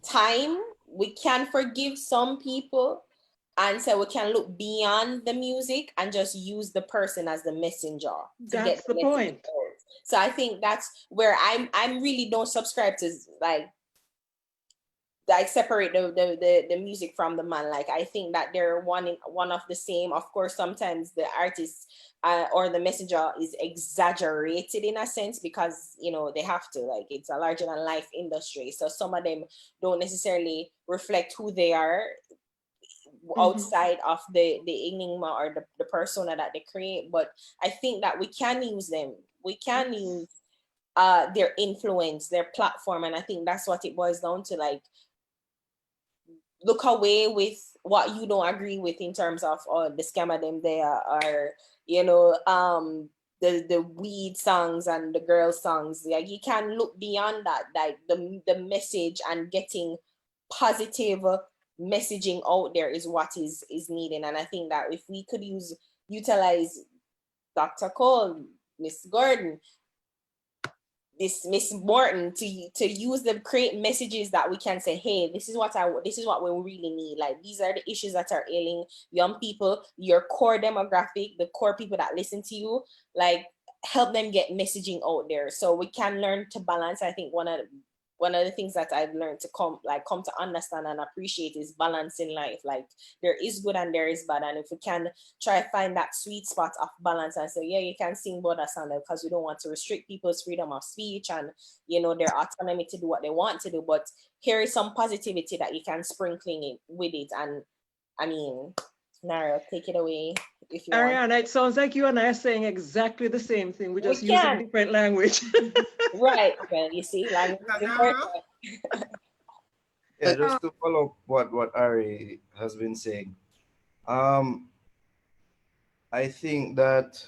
time we can forgive some people, and so we can look beyond the music and just use the person as the messenger to get That's the message point. out. So I think that's where I'm really don't subscribe to like separate the music from the man. Like, I think that they're one of the same. Of course, sometimes the artist or the messenger is exaggerated in a sense because, you know, they have to, like, it's a larger than life industry. So some of them don't necessarily reflect who they are outside of the enigma or the persona that they create. But I think that we can use them. We can use their influence, their platform. And I think that's what it boils down to. Like, look away with what you don't agree with in terms of the scammer them there, or you know, the weed songs and the girl songs. Like, you can look beyond that, like the message and getting positive messaging out there is what is needed. And I think that if we could utilize Dr. Cole, Miss Gordon, this Miss Morton to use them, create messages that we can say, hey, this is what we really need. Like, these are the issues that are ailing young people, your core demographic, the core people that listen to you. Like, help them get messaging out there so we can learn to balance. I think one of the things that I've learned to come to understand and appreciate is balance in life. Like, there is good and there is bad, and if we can try to find that sweet spot of balance and say, yeah, you can sing Boda Sanda because we don't want to restrict people's freedom of speech and, you know, their autonomy to do what they want to do, but here is some positivity that you can sprinkling it with it. And I mean, Nara, take it away if you want. Ariana, it sounds like you and I are saying exactly the same thing. We're just using different language. Right. Well, you see, language is important. Yeah, just to follow up what Ari has been saying. I think that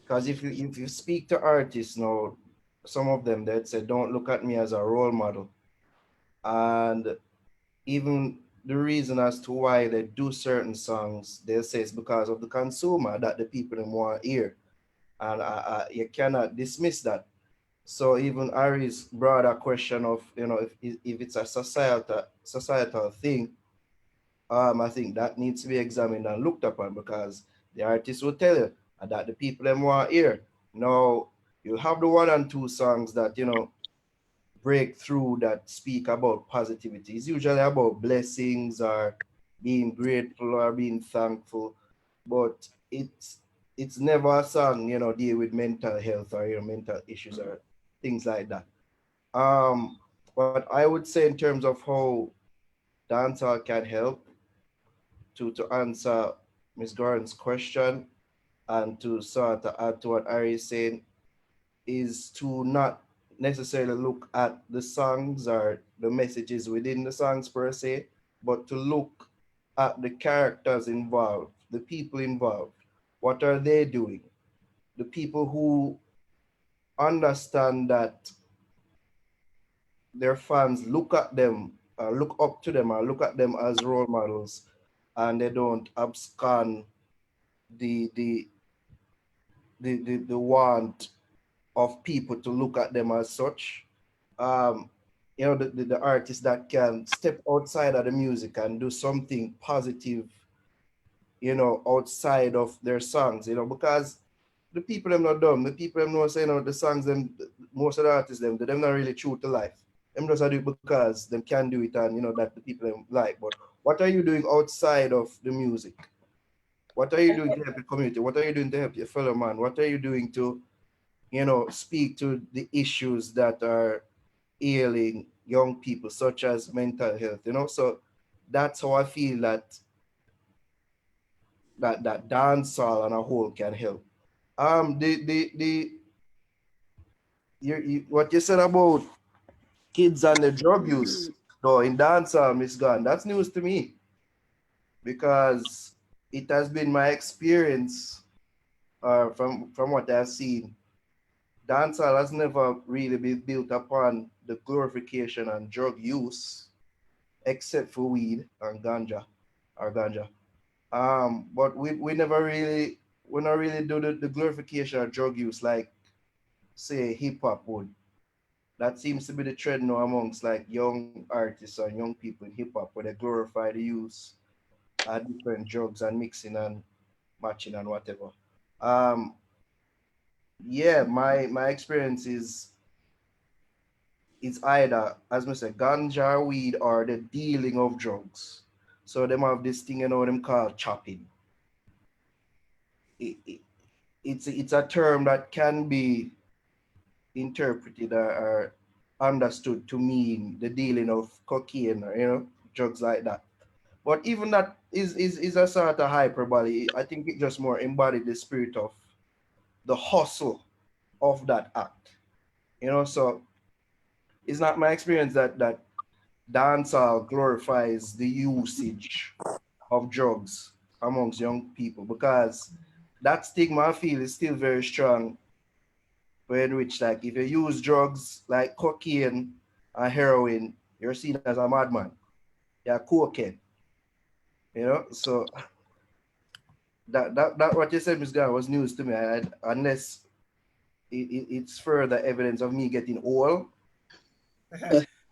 because if you speak to artists now, some of them they'd say, don't look at me as a role model. And even the reason as to why they do certain songs, they say it's because of the consumer that the people them want to hear. And you cannot dismiss that. So even Ari's broader question of, you know, if it's a societal thing, I think that needs to be examined and looked upon, because the artist will tell you that the people them want to hear. Now, you have the 1 and 2 songs that, you know, break through, that speak about positivity. It's usually about blessings or being grateful or being thankful, but it's never a song, you know, deal with mental health or, you know, mental issues or things like that. But I would say in terms of how dancehall can help to answer Ms. Gordon's question and to sort of add to what Ari is saying, is to not necessarily look at the songs or the messages within the songs per se, but to look at the characters involved, the people involved. What are they doing? The people who understand that their fans look at them, look up to them, or look at them as role models, and they don't abscond the want of people to look at them as such. You know, the artists that can step outside of the music and do something positive, you know, outside of their songs, you know, because the people them not dumb. The people them know say, you know, the songs them, most of the artists them not really true to life. Them just do it because them can do it and, you know, that the people them like. But what are you doing outside of the music? What are you doing to help the community? What are you doing to help your fellow man? What are you doing to, you know, speak to the issues that are ailing young people, such as mental health, you know? So that's how I feel that dancehall on a whole can help. What you said about kids and the drug use, though, in dancehall, Miss Gunn, that's news to me, because it has been my experience, from what I've seen. Dancehall has never really been built upon the glorification and drug use, except for weed and ganja, or ganja. But we never really, we not really do the glorification of drug use like, say, hip hop would. That seems to be the trend now amongst like young artists and young people in hip hop, where they glorify the use of different drugs and mixing and matching and whatever. Um, yeah, my experience is it's either, as I said, ganja, weed, or the dealing of drugs. So them have this thing, you know, them called chopping. It's a term that can be interpreted or understood to mean the dealing of cocaine or, you know, drugs like that. But even that is a sort of hyperbole. I think it just more embodied the spirit of the hustle of that act. You know, so it's not my experience that dancehall glorifies the usage of drugs amongst young people, because that stigma I feel is still very strong, in which, like, if you use drugs like cocaine and heroin, you're seen as a madman. You're cocaine. You know, so that what you said, Ms. Garn, was news to me. Unless it's further evidence of me getting old,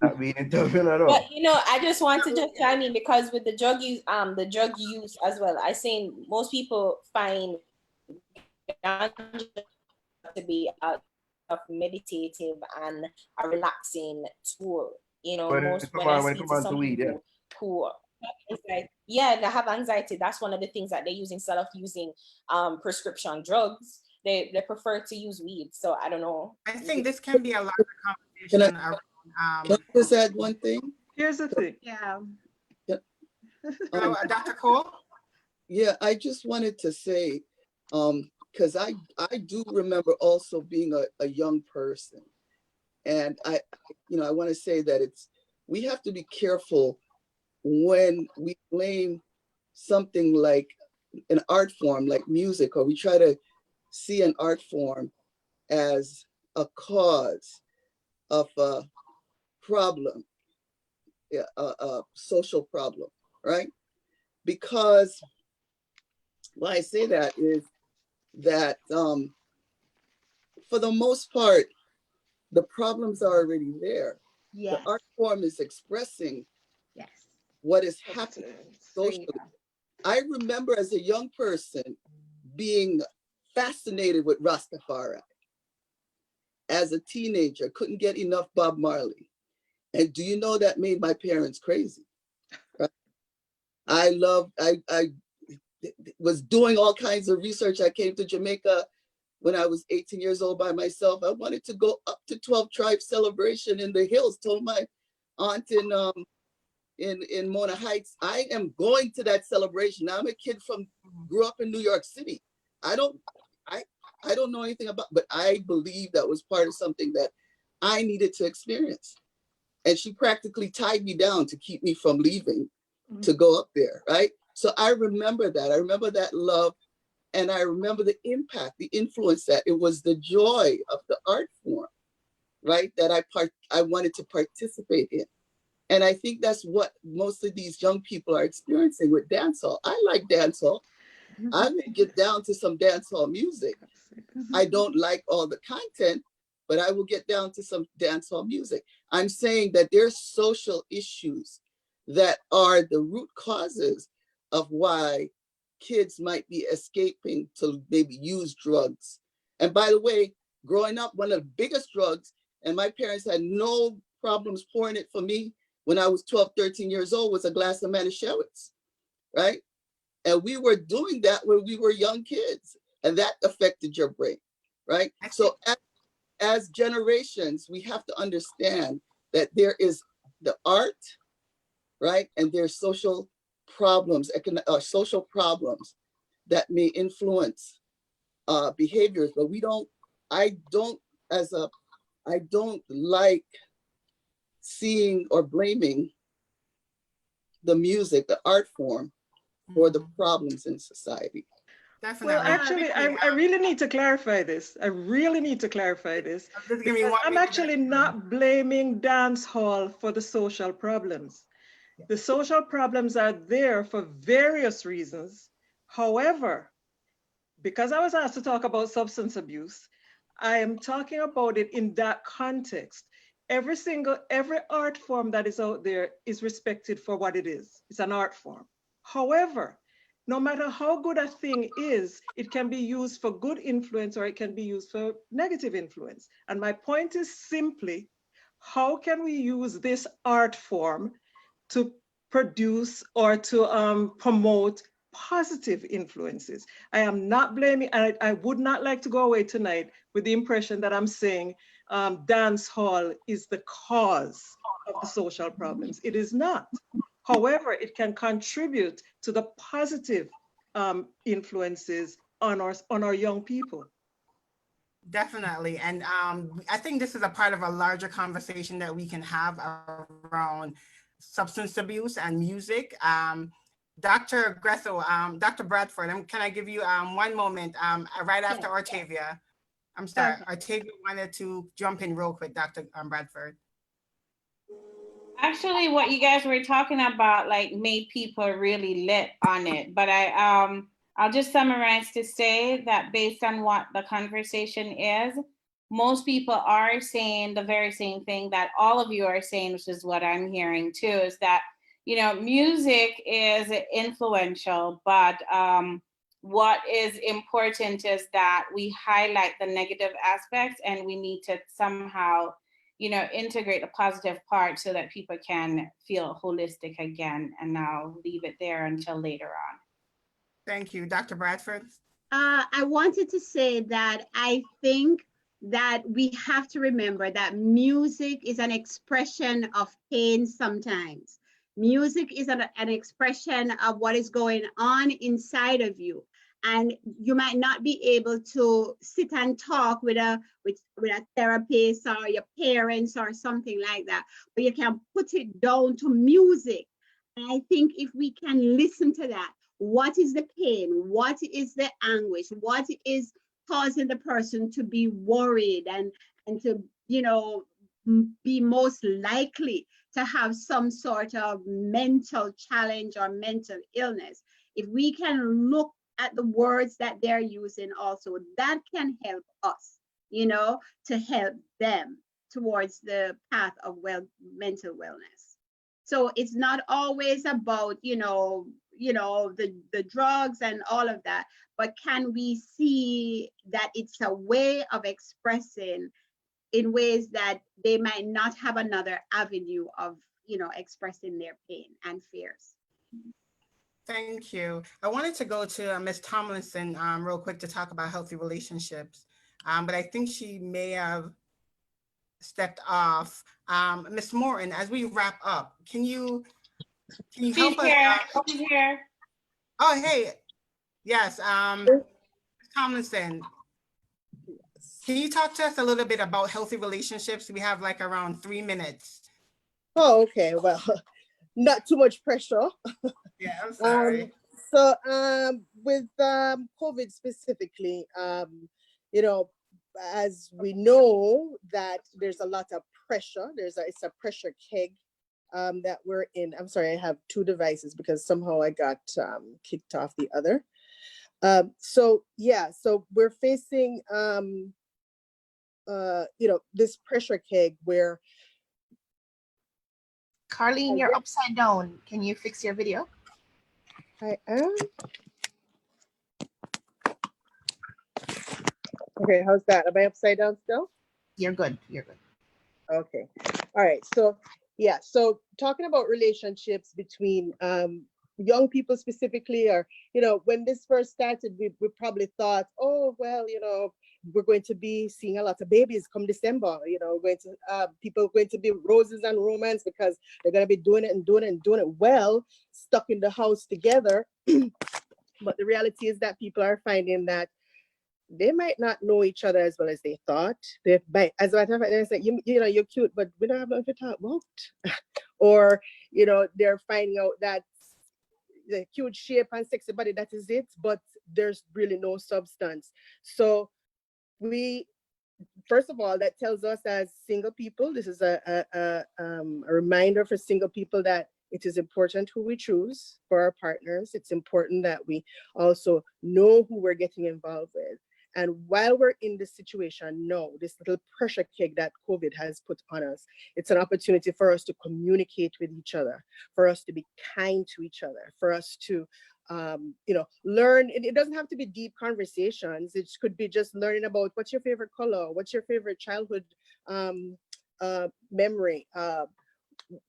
not being interviewed at all. But you know, I just want to just chime in, because with the drug use as well, I think most people find ganja to be a meditative and a relaxing tool. You know, When when it I come speak to on to some weed, people who they have anxiety, that's one of the things that they use instead of using prescription drugs. They prefer to use weed. So I don't know. I think this can be a lot of Can conversation I, around. can I just add one thing? Here's the thing. Yeah. Dr. Cole? Yeah, I just wanted to say, because I do remember also being a young person. And I want to say that we have to be careful when we blame something like an art form like music, or we try to see an art form as a cause of a problem, a social problem, right? Because why I say that is that for the most part, the problems are already there. Yes. The art form is expressing what is happening socially. I remember as a young person being fascinated with Rastafari. As a teenager, couldn't get enough Bob Marley. And do you know that made my parents crazy? Right? I was doing all kinds of research. I came to Jamaica when I was 18 years old by myself. I wanted to go up to 12 Tribe celebration in the hills. Told my aunt in Mona Heights, I am going to that celebration. I'm a kid grew up in New York City. I don't know anything about, but I believe that was part of something that I needed to experience. And she practically tied me down to keep me from leaving to go up there, right? So I remember that. I remember that love. And I remember the impact, the influence that it was the joy of the art form, right? That I wanted to participate in. And I think that's what most of these young people are experiencing with dancehall. I like dancehall. I may get down to some dancehall music. I don't like all the content, but I will get down to some dancehall music. I'm saying that there's social issues that are the root causes of why kids might be escaping to maybe use drugs. And by the way, growing up, one of the biggest drugs, and my parents had no problems pouring it for me when I was 12, 13 years old, was a glass of Manischewitz, right? And we were doing that when we were young kids, and that affected your brain, right? So as generations, we have to understand that there is the art, right? And there's social problems, social problems that may influence behaviors, but I don't like seeing or blaming the music, the art form, for the problems in society. Definitely. Well, actually, I really need to clarify this. I really need to clarify this. I'm actually not blaming dance hall for the social problems. The social problems are there for various reasons. However, because I was asked to talk about substance abuse, I am talking about it in that context. Every art form that is out there is respected for what it is. It's an art form. However, no matter how good a thing is, it can be used for good influence or it can be used for negative influence. And my point is simply, how can we use this art form to produce or to promote positive influences? I am not blaming, and I would not like to go away tonight with the impression that I'm saying dance hall is the cause of the social problems. It is not. However, it can contribute to the positive influences on our young people. Definitely. And I think this is a part of a larger conversation that we can have around substance abuse and music. Dr. Grethel, Dr. Bradford, can I give you 1 moment right after Octavia? I'm sorry, Octavia wanted to jump in real quick, Dr. Bradford. Actually, what you guys were talking about like made people really lit on it. But I'll just summarize to say that based on what the conversation is, most people are saying the very same thing that all of you are saying, which is what I'm hearing too, is that, you know, music is influential, but what is important is that we highlight the negative aspects and we need to somehow, you know, integrate the positive part so that people can feel holistic again. And I'll leave it there until later on. Thank you. Dr. Bradford? I wanted to say that I think that we have to remember that music is an expression of pain sometimes. Music is an expression of what is going on inside of you. And you might not be able to sit and talk with a therapist or your parents or something like that, but you can put it down to music. And I think if we can listen to that, what is the pain? What is the anguish? What is causing the person to be worried and to, you know, be most likely to have some sort of mental challenge or mental illness? If we can look at the words that they're using also, that can help us, you know, to help them towards the path of mental wellness. So it's not always about, you know, the drugs and all of that, but can we see that it's a way of expressing in ways that they might not have another avenue of, you know, expressing their pain and fears. Thank you. I wanted to go to Ms. Tomlinson real quick to talk about healthy relationships, but I think she may have stepped off. Ms. Morton, as we wrap up, can you help us? She's here. Oh, hey, yes, Ms. Tomlinson. Can you talk to us a little bit about healthy relationships? We have like around 3 minutes. Oh, okay. Well, not too much pressure. Yeah, I'm sorry. So with COVID specifically, you know, as we know that there's a lot of pressure. It's a pressure keg that we're in. I'm sorry, I have two devices because somehow I got kicked off the other. So yeah, so we're facing you know, this pressure keg where Carlene, you're upside down. Can you fix your video? I am. Okay, how's that? Am I upside down still? You're good. You're good. Okay. All right. So yeah, so talking about relationships between young people specifically, or you know, when this first started, we probably thought, oh well, you know, we're going to be seeing a lot of babies come December. You know, going to people are going to be roses and romance because they're going to be doing it and doing it and doing it well, stuck in the house together. But the reality is that people are finding that they might not know each other as well as they thought. They might, as a matter of fact, they say, you know, you're cute, but we don't have nothing to talk about. Or, you know, they're finding out that the cute shape and sexy body, that is it, but there's really no substance. So we, first of all, that tells us as single people, this is a reminder for single people that it is important who we choose for our partners. It's important that we also know who we're getting involved with. And while we're in this situation, no, this little pressure keg that COVID has put on us, it's an opportunity for us to communicate with each other, for us to be kind to each other, for us to, you know, learn. It doesn't have to be deep conversations. It could be just learning about what's your favorite color, what's your favorite childhood memory,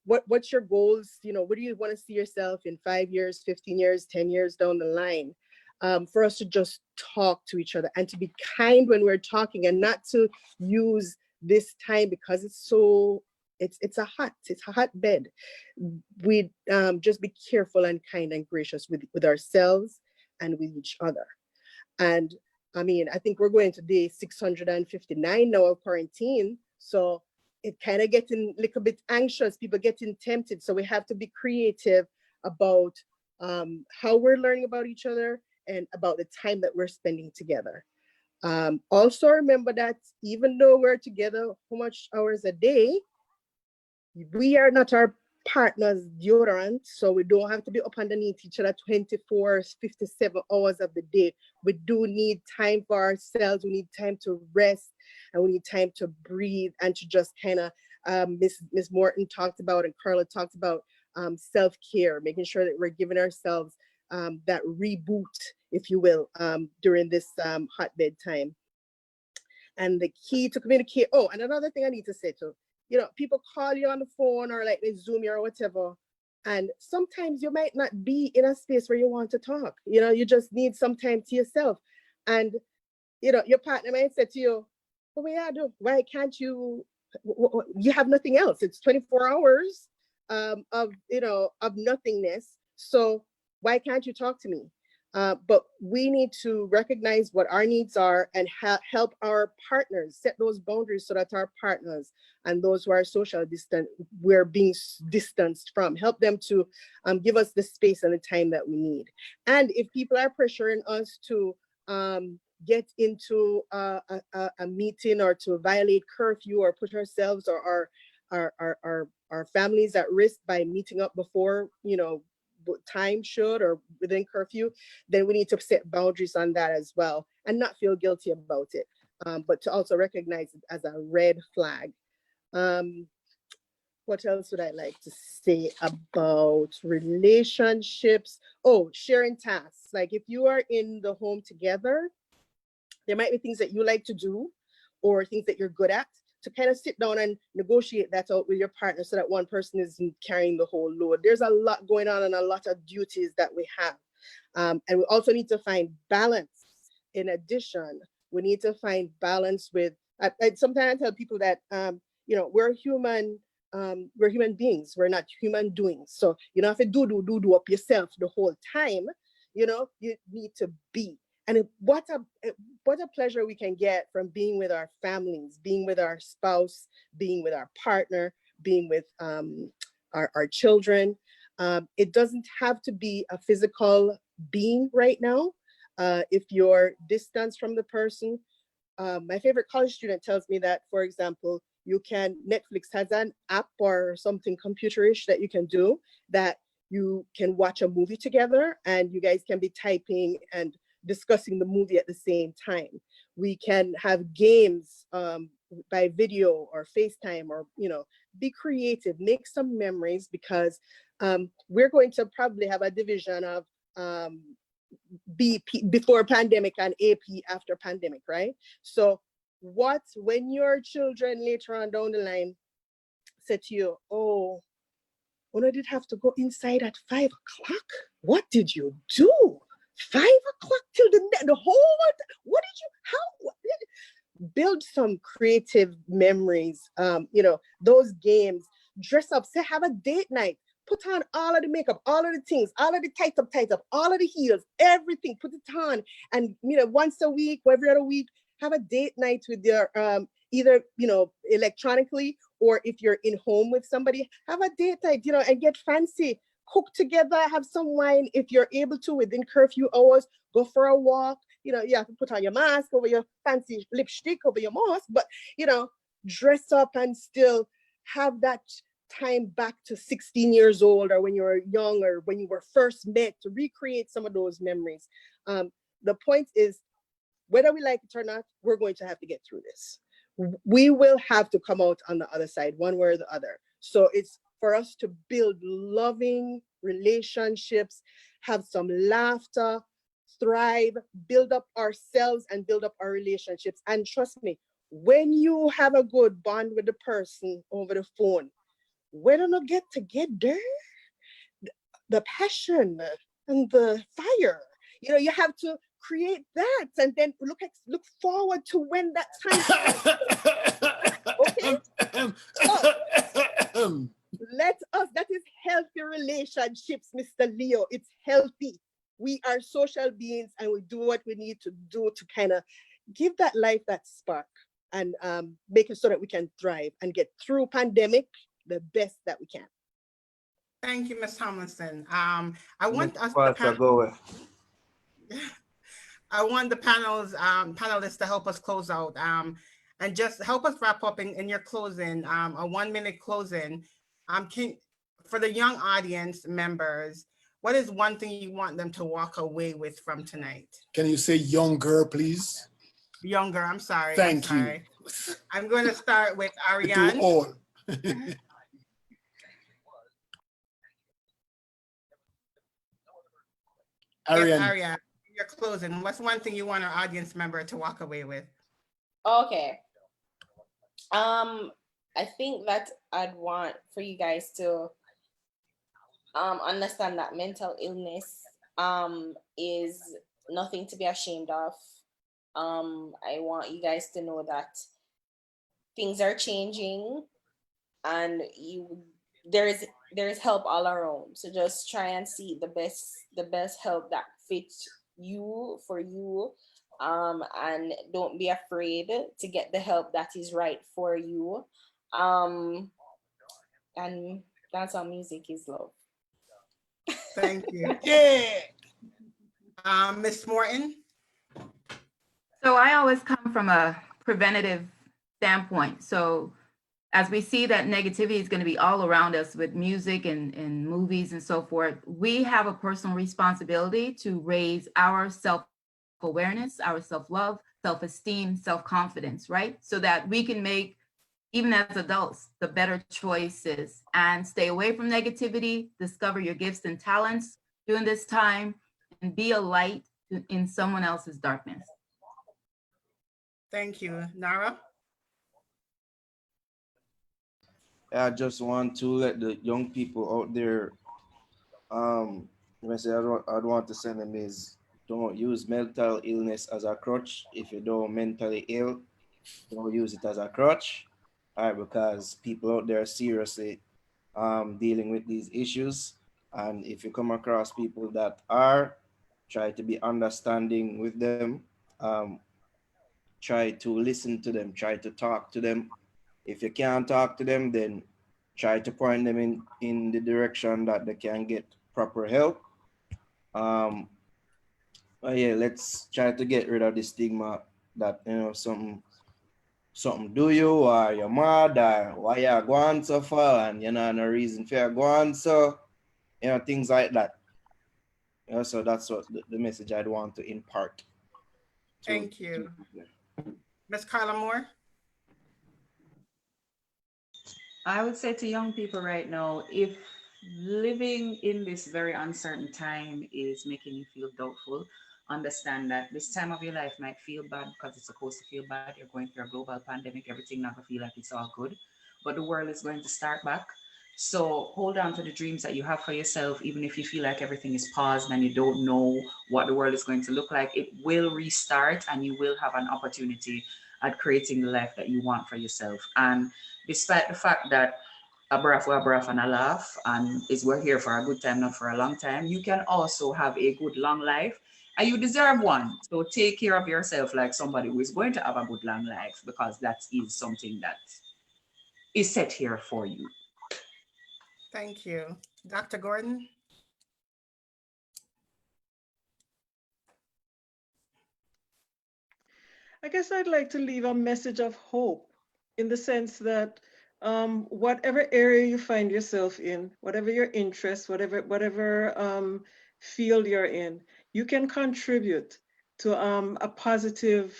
what's your goals, you know, what do you want to see yourself in 5 years, 15 years, 10 years down the line. For us to just talk to each other and to be kind when we're talking, and not to use this time because it's so, it's a hotbed. We just be careful and kind and gracious with ourselves and with each other. And I mean, I think we're going to day 659 now of quarantine. So it kind of getting a little bit anxious, people getting tempted. So we have to be creative about how we're learning about each other and about the time that we're spending together. Also remember that even though we're together how much hours a day, we are not our partner's deodorant, so we don't have to be up underneath each other 24, 57 hours of the day. We do need time for ourselves. We need time to rest, and we need time to breathe and to just kind of, Miss Morton talked about and Carla talked about self-care, making sure that we're giving ourselves that reboot, if you will, during this hotbed time. And the key to communicate. Oh, and another thing I need to say too, you know, people call you on the phone or like they Zoom you or whatever. And sometimes you might not be in a space where you want to talk. You know, you just need some time to yourself. And, you know, your partner might say to you, well, what I do? Why can't you, you have nothing else. It's 24 hours of, you know, of nothingness. So why can't you talk to me? But we need to recognize what our needs are and help our partners set those boundaries so that our partners and those who are social distant, we're being distanced from, help them to give us the space and the time that we need. And if people are pressuring us to get into a meeting or to violate curfew or put ourselves or our families at risk by meeting up before, you know, time should or within curfew, then we need to set boundaries on that as well and not feel guilty about it, but to also recognize it as a red flag. What else would I like to say about relationships? Oh, sharing tasks. Like if you are in the home together, there might be things that you like to do or things that you're good at, to kind of sit down and negotiate that out with your partner so that one person isn't carrying the whole load. There's a lot going on and a lot of duties that we have. And we also need to find balance. In addition, we need to find balance with, I sometimes tell people that, you know, we're human beings. We're not human doings. So you don't have to do up yourself the whole time. You know, you need to be. And what a pleasure we can get from being with our families, being with our spouse, being with our partner, being with our children. It doesn't have to be a physical being right now. If you're distanced from the person, my favorite college student tells me that, for example, Netflix has an app or something computerish that you can do that you can watch a movie together and you guys can be typing and discussing the movie at the same time. We can have games by video or FaceTime, or, be creative, make some memories, because we're going to probably have a division of BP before pandemic and AP after pandemic, right? So when your children later on down the line say to you, oh, I did have to go inside at 5 o'clock. What did you do? 5 o'clock till the whole, what did you, how? Build some creative memories. Those games, dress up, say, have a date night, put on all of the makeup, all of the things, all of the tight up, all of the heels, everything, put it on. And, once a week or every other week, have a date night with your, either, electronically, or if you're in home with somebody, have a date night, and get fancy, cook together, have some wine. If you're able to, within curfew hours, go for a walk. You have to put on your mask over your fancy lipstick over your mask, but, dress up and still have that time back to 16 years old, or when you were young, or when you were first met, to recreate some of those memories. The point is, whether we like it or not, we're going to have to get through this. We will have to come out on the other side, one way or the other. So it's for us to build loving relationships, have some laughter, thrive, build up ourselves and build up our relationships. And trust me, when you have a good bond with the person over the phone, when you get together, the passion and the fire, you have to create that, and then look forward to when that time comes. Okay? So, that is healthy relationships, Mr. Leo. It's healthy. We are social beings, and we do what we need to do to kind of give that life that spark, and make it so that we can thrive and get through pandemic the best that we can. Thank you, Ms. Tomlinson. I want the panelists to help us close out, and just help us wrap up in your closing, a 1-minute closing. For the young audience members, what is one thing you want them to walk away with from tonight? Can you say younger, please? Younger, I'm sorry. Thank you. I'm going to start with Ariane. Do all. Ariane, your closing. What's one thing you want our audience member to walk away with? Okay. I think that I'd want for you guys to understand that mental illness is nothing to be ashamed of. I want you guys to know that things are changing, and there is help all around. So just try and see the best help that fits you, for you, and don't be afraid to get the help that is right for you. And that's how music is love. Thank you. Yeah. Ms. Morton. So I always come from a preventative standpoint. So as we see that negativity is going to be all around us with music and movies and so forth, we have a personal responsibility to raise our self-awareness, our self-love, self-esteem, self-confidence, right? So that we can make, even as adults, the better choices and stay away from negativity, discover your gifts and talents during this time, and be a light in someone else's darkness. Thank you. Nara? I just want to let the young people out there, message I'd want to send them is, don't use mental illness as a crutch. If you don't mentally ill, don't use it as a crutch. All right, because people out there are seriously dealing with these issues. And if you come across people that are, try to be understanding with them, try to listen to them, try to talk to them. If you can't talk to them, then try to point them in the direction that they can get proper help. Yeah, let's try to get rid of the stigma that, you know, something do you, or your mad, or why you going so far, and you know, no reason for you going so, you know, things like that. You know, so that's what the message I'd want to impart. Thank you. Ms. Carla Moore? I would say to young people right now, if living in this very uncertain time is making you feel doubtful, understand that this time of your life might feel bad because it's supposed to feel bad. You're going through a global pandemic, everything not gonna feel like it's all good, but the world is going to start back. So hold on to the dreams that you have for yourself, even if you feel like everything is paused and you don't know what the world is going to look like. It will restart and you will have an opportunity at creating the life that you want for yourself. And despite the fact that a breath and a laugh, and is we're here for a good time, not for a long time, you can also have a good long life, and you deserve one. So take care of yourself like somebody who is going to have a good long life, because that is something that is set here for you. Thank you. Dr. Gordon? I guess I'd like to leave a message of hope, in the sense that whatever area you find yourself in, whatever your interest, whatever field you're in, you can contribute to a positive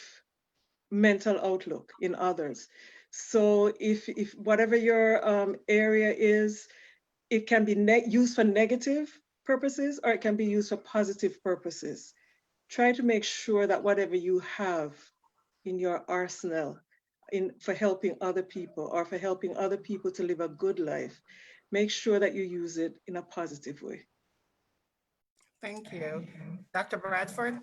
mental outlook in others. So if whatever your area is, it can be used for negative purposes, or it can be used for positive purposes. Try to make sure that whatever you have in your arsenal for helping other people, or for helping other people to live a good life, make sure that you use it in a positive way. Thank you. Dr. Bradford?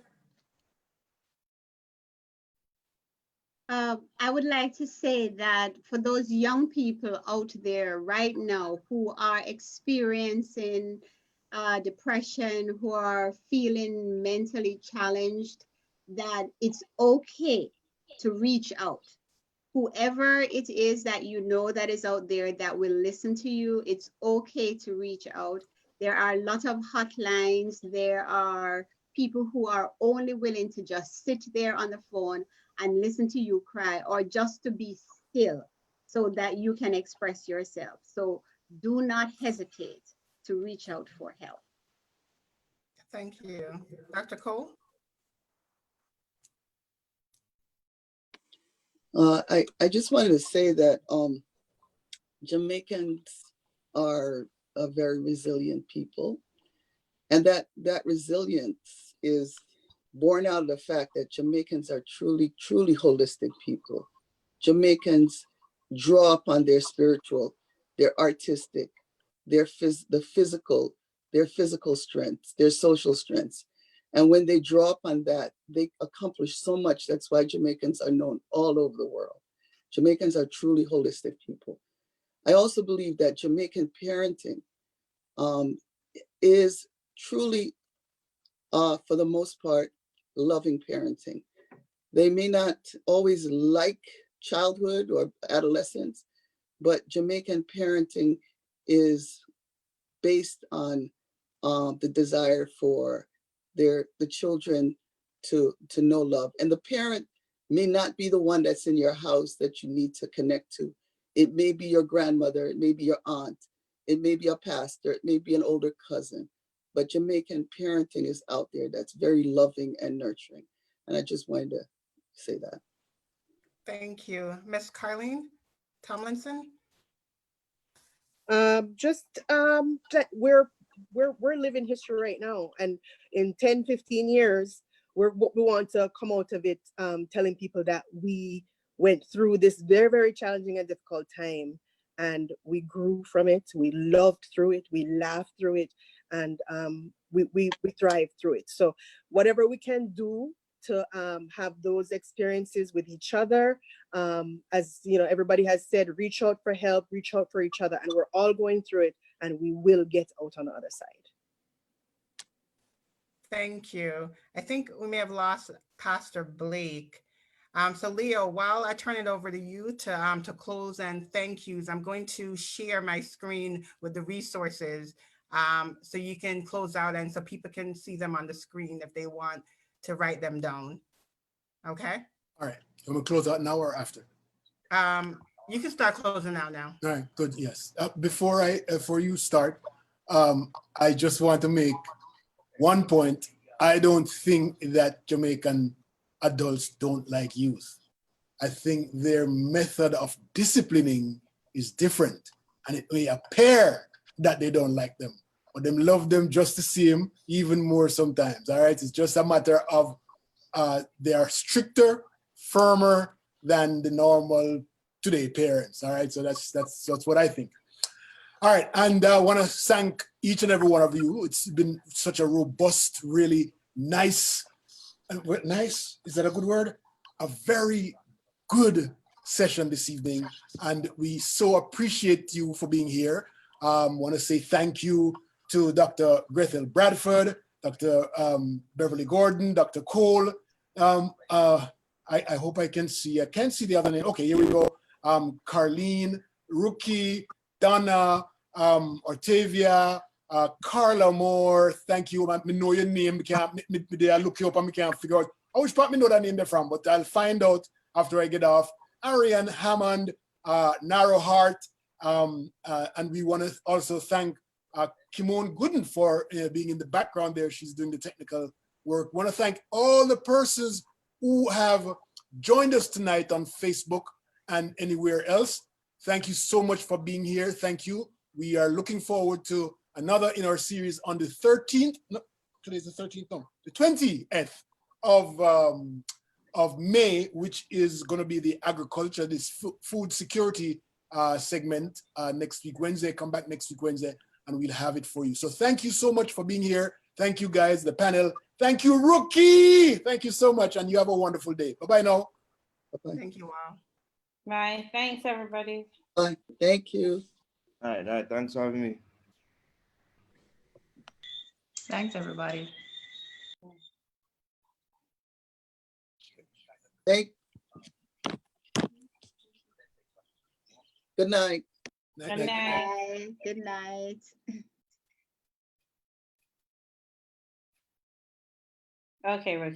I would like to say that for those young people out there right now who are experiencing depression, who are feeling mentally challenged, that it's okay to reach out. Whoever it is that you know that is out there that will listen to you, it's okay to reach out. There are a lot of hotlines. There are people who are only willing to just sit there on the phone and listen to you cry, or just to be still so that you can express yourself. So do not hesitate to reach out for help. Thank you. Dr. Cole? I just wanted to say that Jamaicans are a very resilient people, and that resilience is born out of the fact that Jamaicans are truly holistic people. Jamaicans draw upon their spiritual, their artistic, their physical strengths, their social strengths. And when they draw upon that, they accomplish so much. That's why Jamaicans are known all over the world. Jamaicans are truly holistic people. I also believe that Jamaican parenting is truly, for the most part, loving parenting. They may not always like childhood or adolescence, but Jamaican parenting is based on the desire for the children to know love. And the parent may not be the one that's in your house that you need to connect to. It may be your grandmother, it may be your aunt, it may be a pastor, it may be an older cousin, but Jamaican parenting is out there that's very loving and nurturing. And I just wanted to say that. Thank you. Ms. Carlene Tomlinson? We're living history right now, and in 10-15 years we want to come out of it telling people that we went through this very, very challenging and difficult time, and we grew from it, we loved through it, we laughed through it, and we thrived through it. So whatever we can do to have those experiences with each other, as you know, everybody has said, reach out for help, reach out for each other, and we're all going through it, and we will get out on the other side. Thank you. I think we may have lost Pastor Blake. So Leo, while I turn it over to you to close and thank yous, I'm going to share my screen with the resources so you can close out and so people can see them on the screen if they want to write them down. Okay? All right. I'm going to close out now or after? You can start closing out now. All right, good, yes. Before you start, I just want to make one point. I don't think that Jamaican adults don't like youth. I think their method of disciplining is different, and it may appear that they don't like them, but them love them just to see them even more sometimes. All right, it's just a matter of they are stricter, firmer than the normal today parents. All right, so that's what I think. All right, and I want to thank each and every one of you. It's been such a robust, really nice, is that a good word? A very good session this evening, and we so appreciate you for being here. Want to say thank you to Dr. Grethel Bradford, Dr. Beverly Gordon, Dr. Cole. I hope I can't see the other name. Okay, here we go. Carlene, Rookie, Donna, Ortavia, Carla Moore. Thank you. I know your name. I look you up and I can't figure out which part I know that name they're from, but I'll find out after I get off. Ariane Hammond, Narrow Heart, and we want to also thank Kimon Gooden for being in the background there. She's doing the technical work. Want to thank all the persons who have joined us tonight on Facebook and anywhere else. Thank you so much for being here. Thank you. We are looking forward to another in our series on the 13th. No, today's the 13th. No, the 20th of May, which is going to be the agriculture, this food security segment next week Wednesday. Come back next week Wednesday, and we'll have it for you. So thank you so much for being here. Thank you guys, the panel. Thank you, Rookie. Thank you so much, and you have a wonderful day. Bye-bye now. Bye-bye. Thank you all. Bye. Thanks, everybody. Bye. Thank you. All right. Thanks for having me. Thanks, everybody. Good night. Good night. Good night. Okay, Ricky.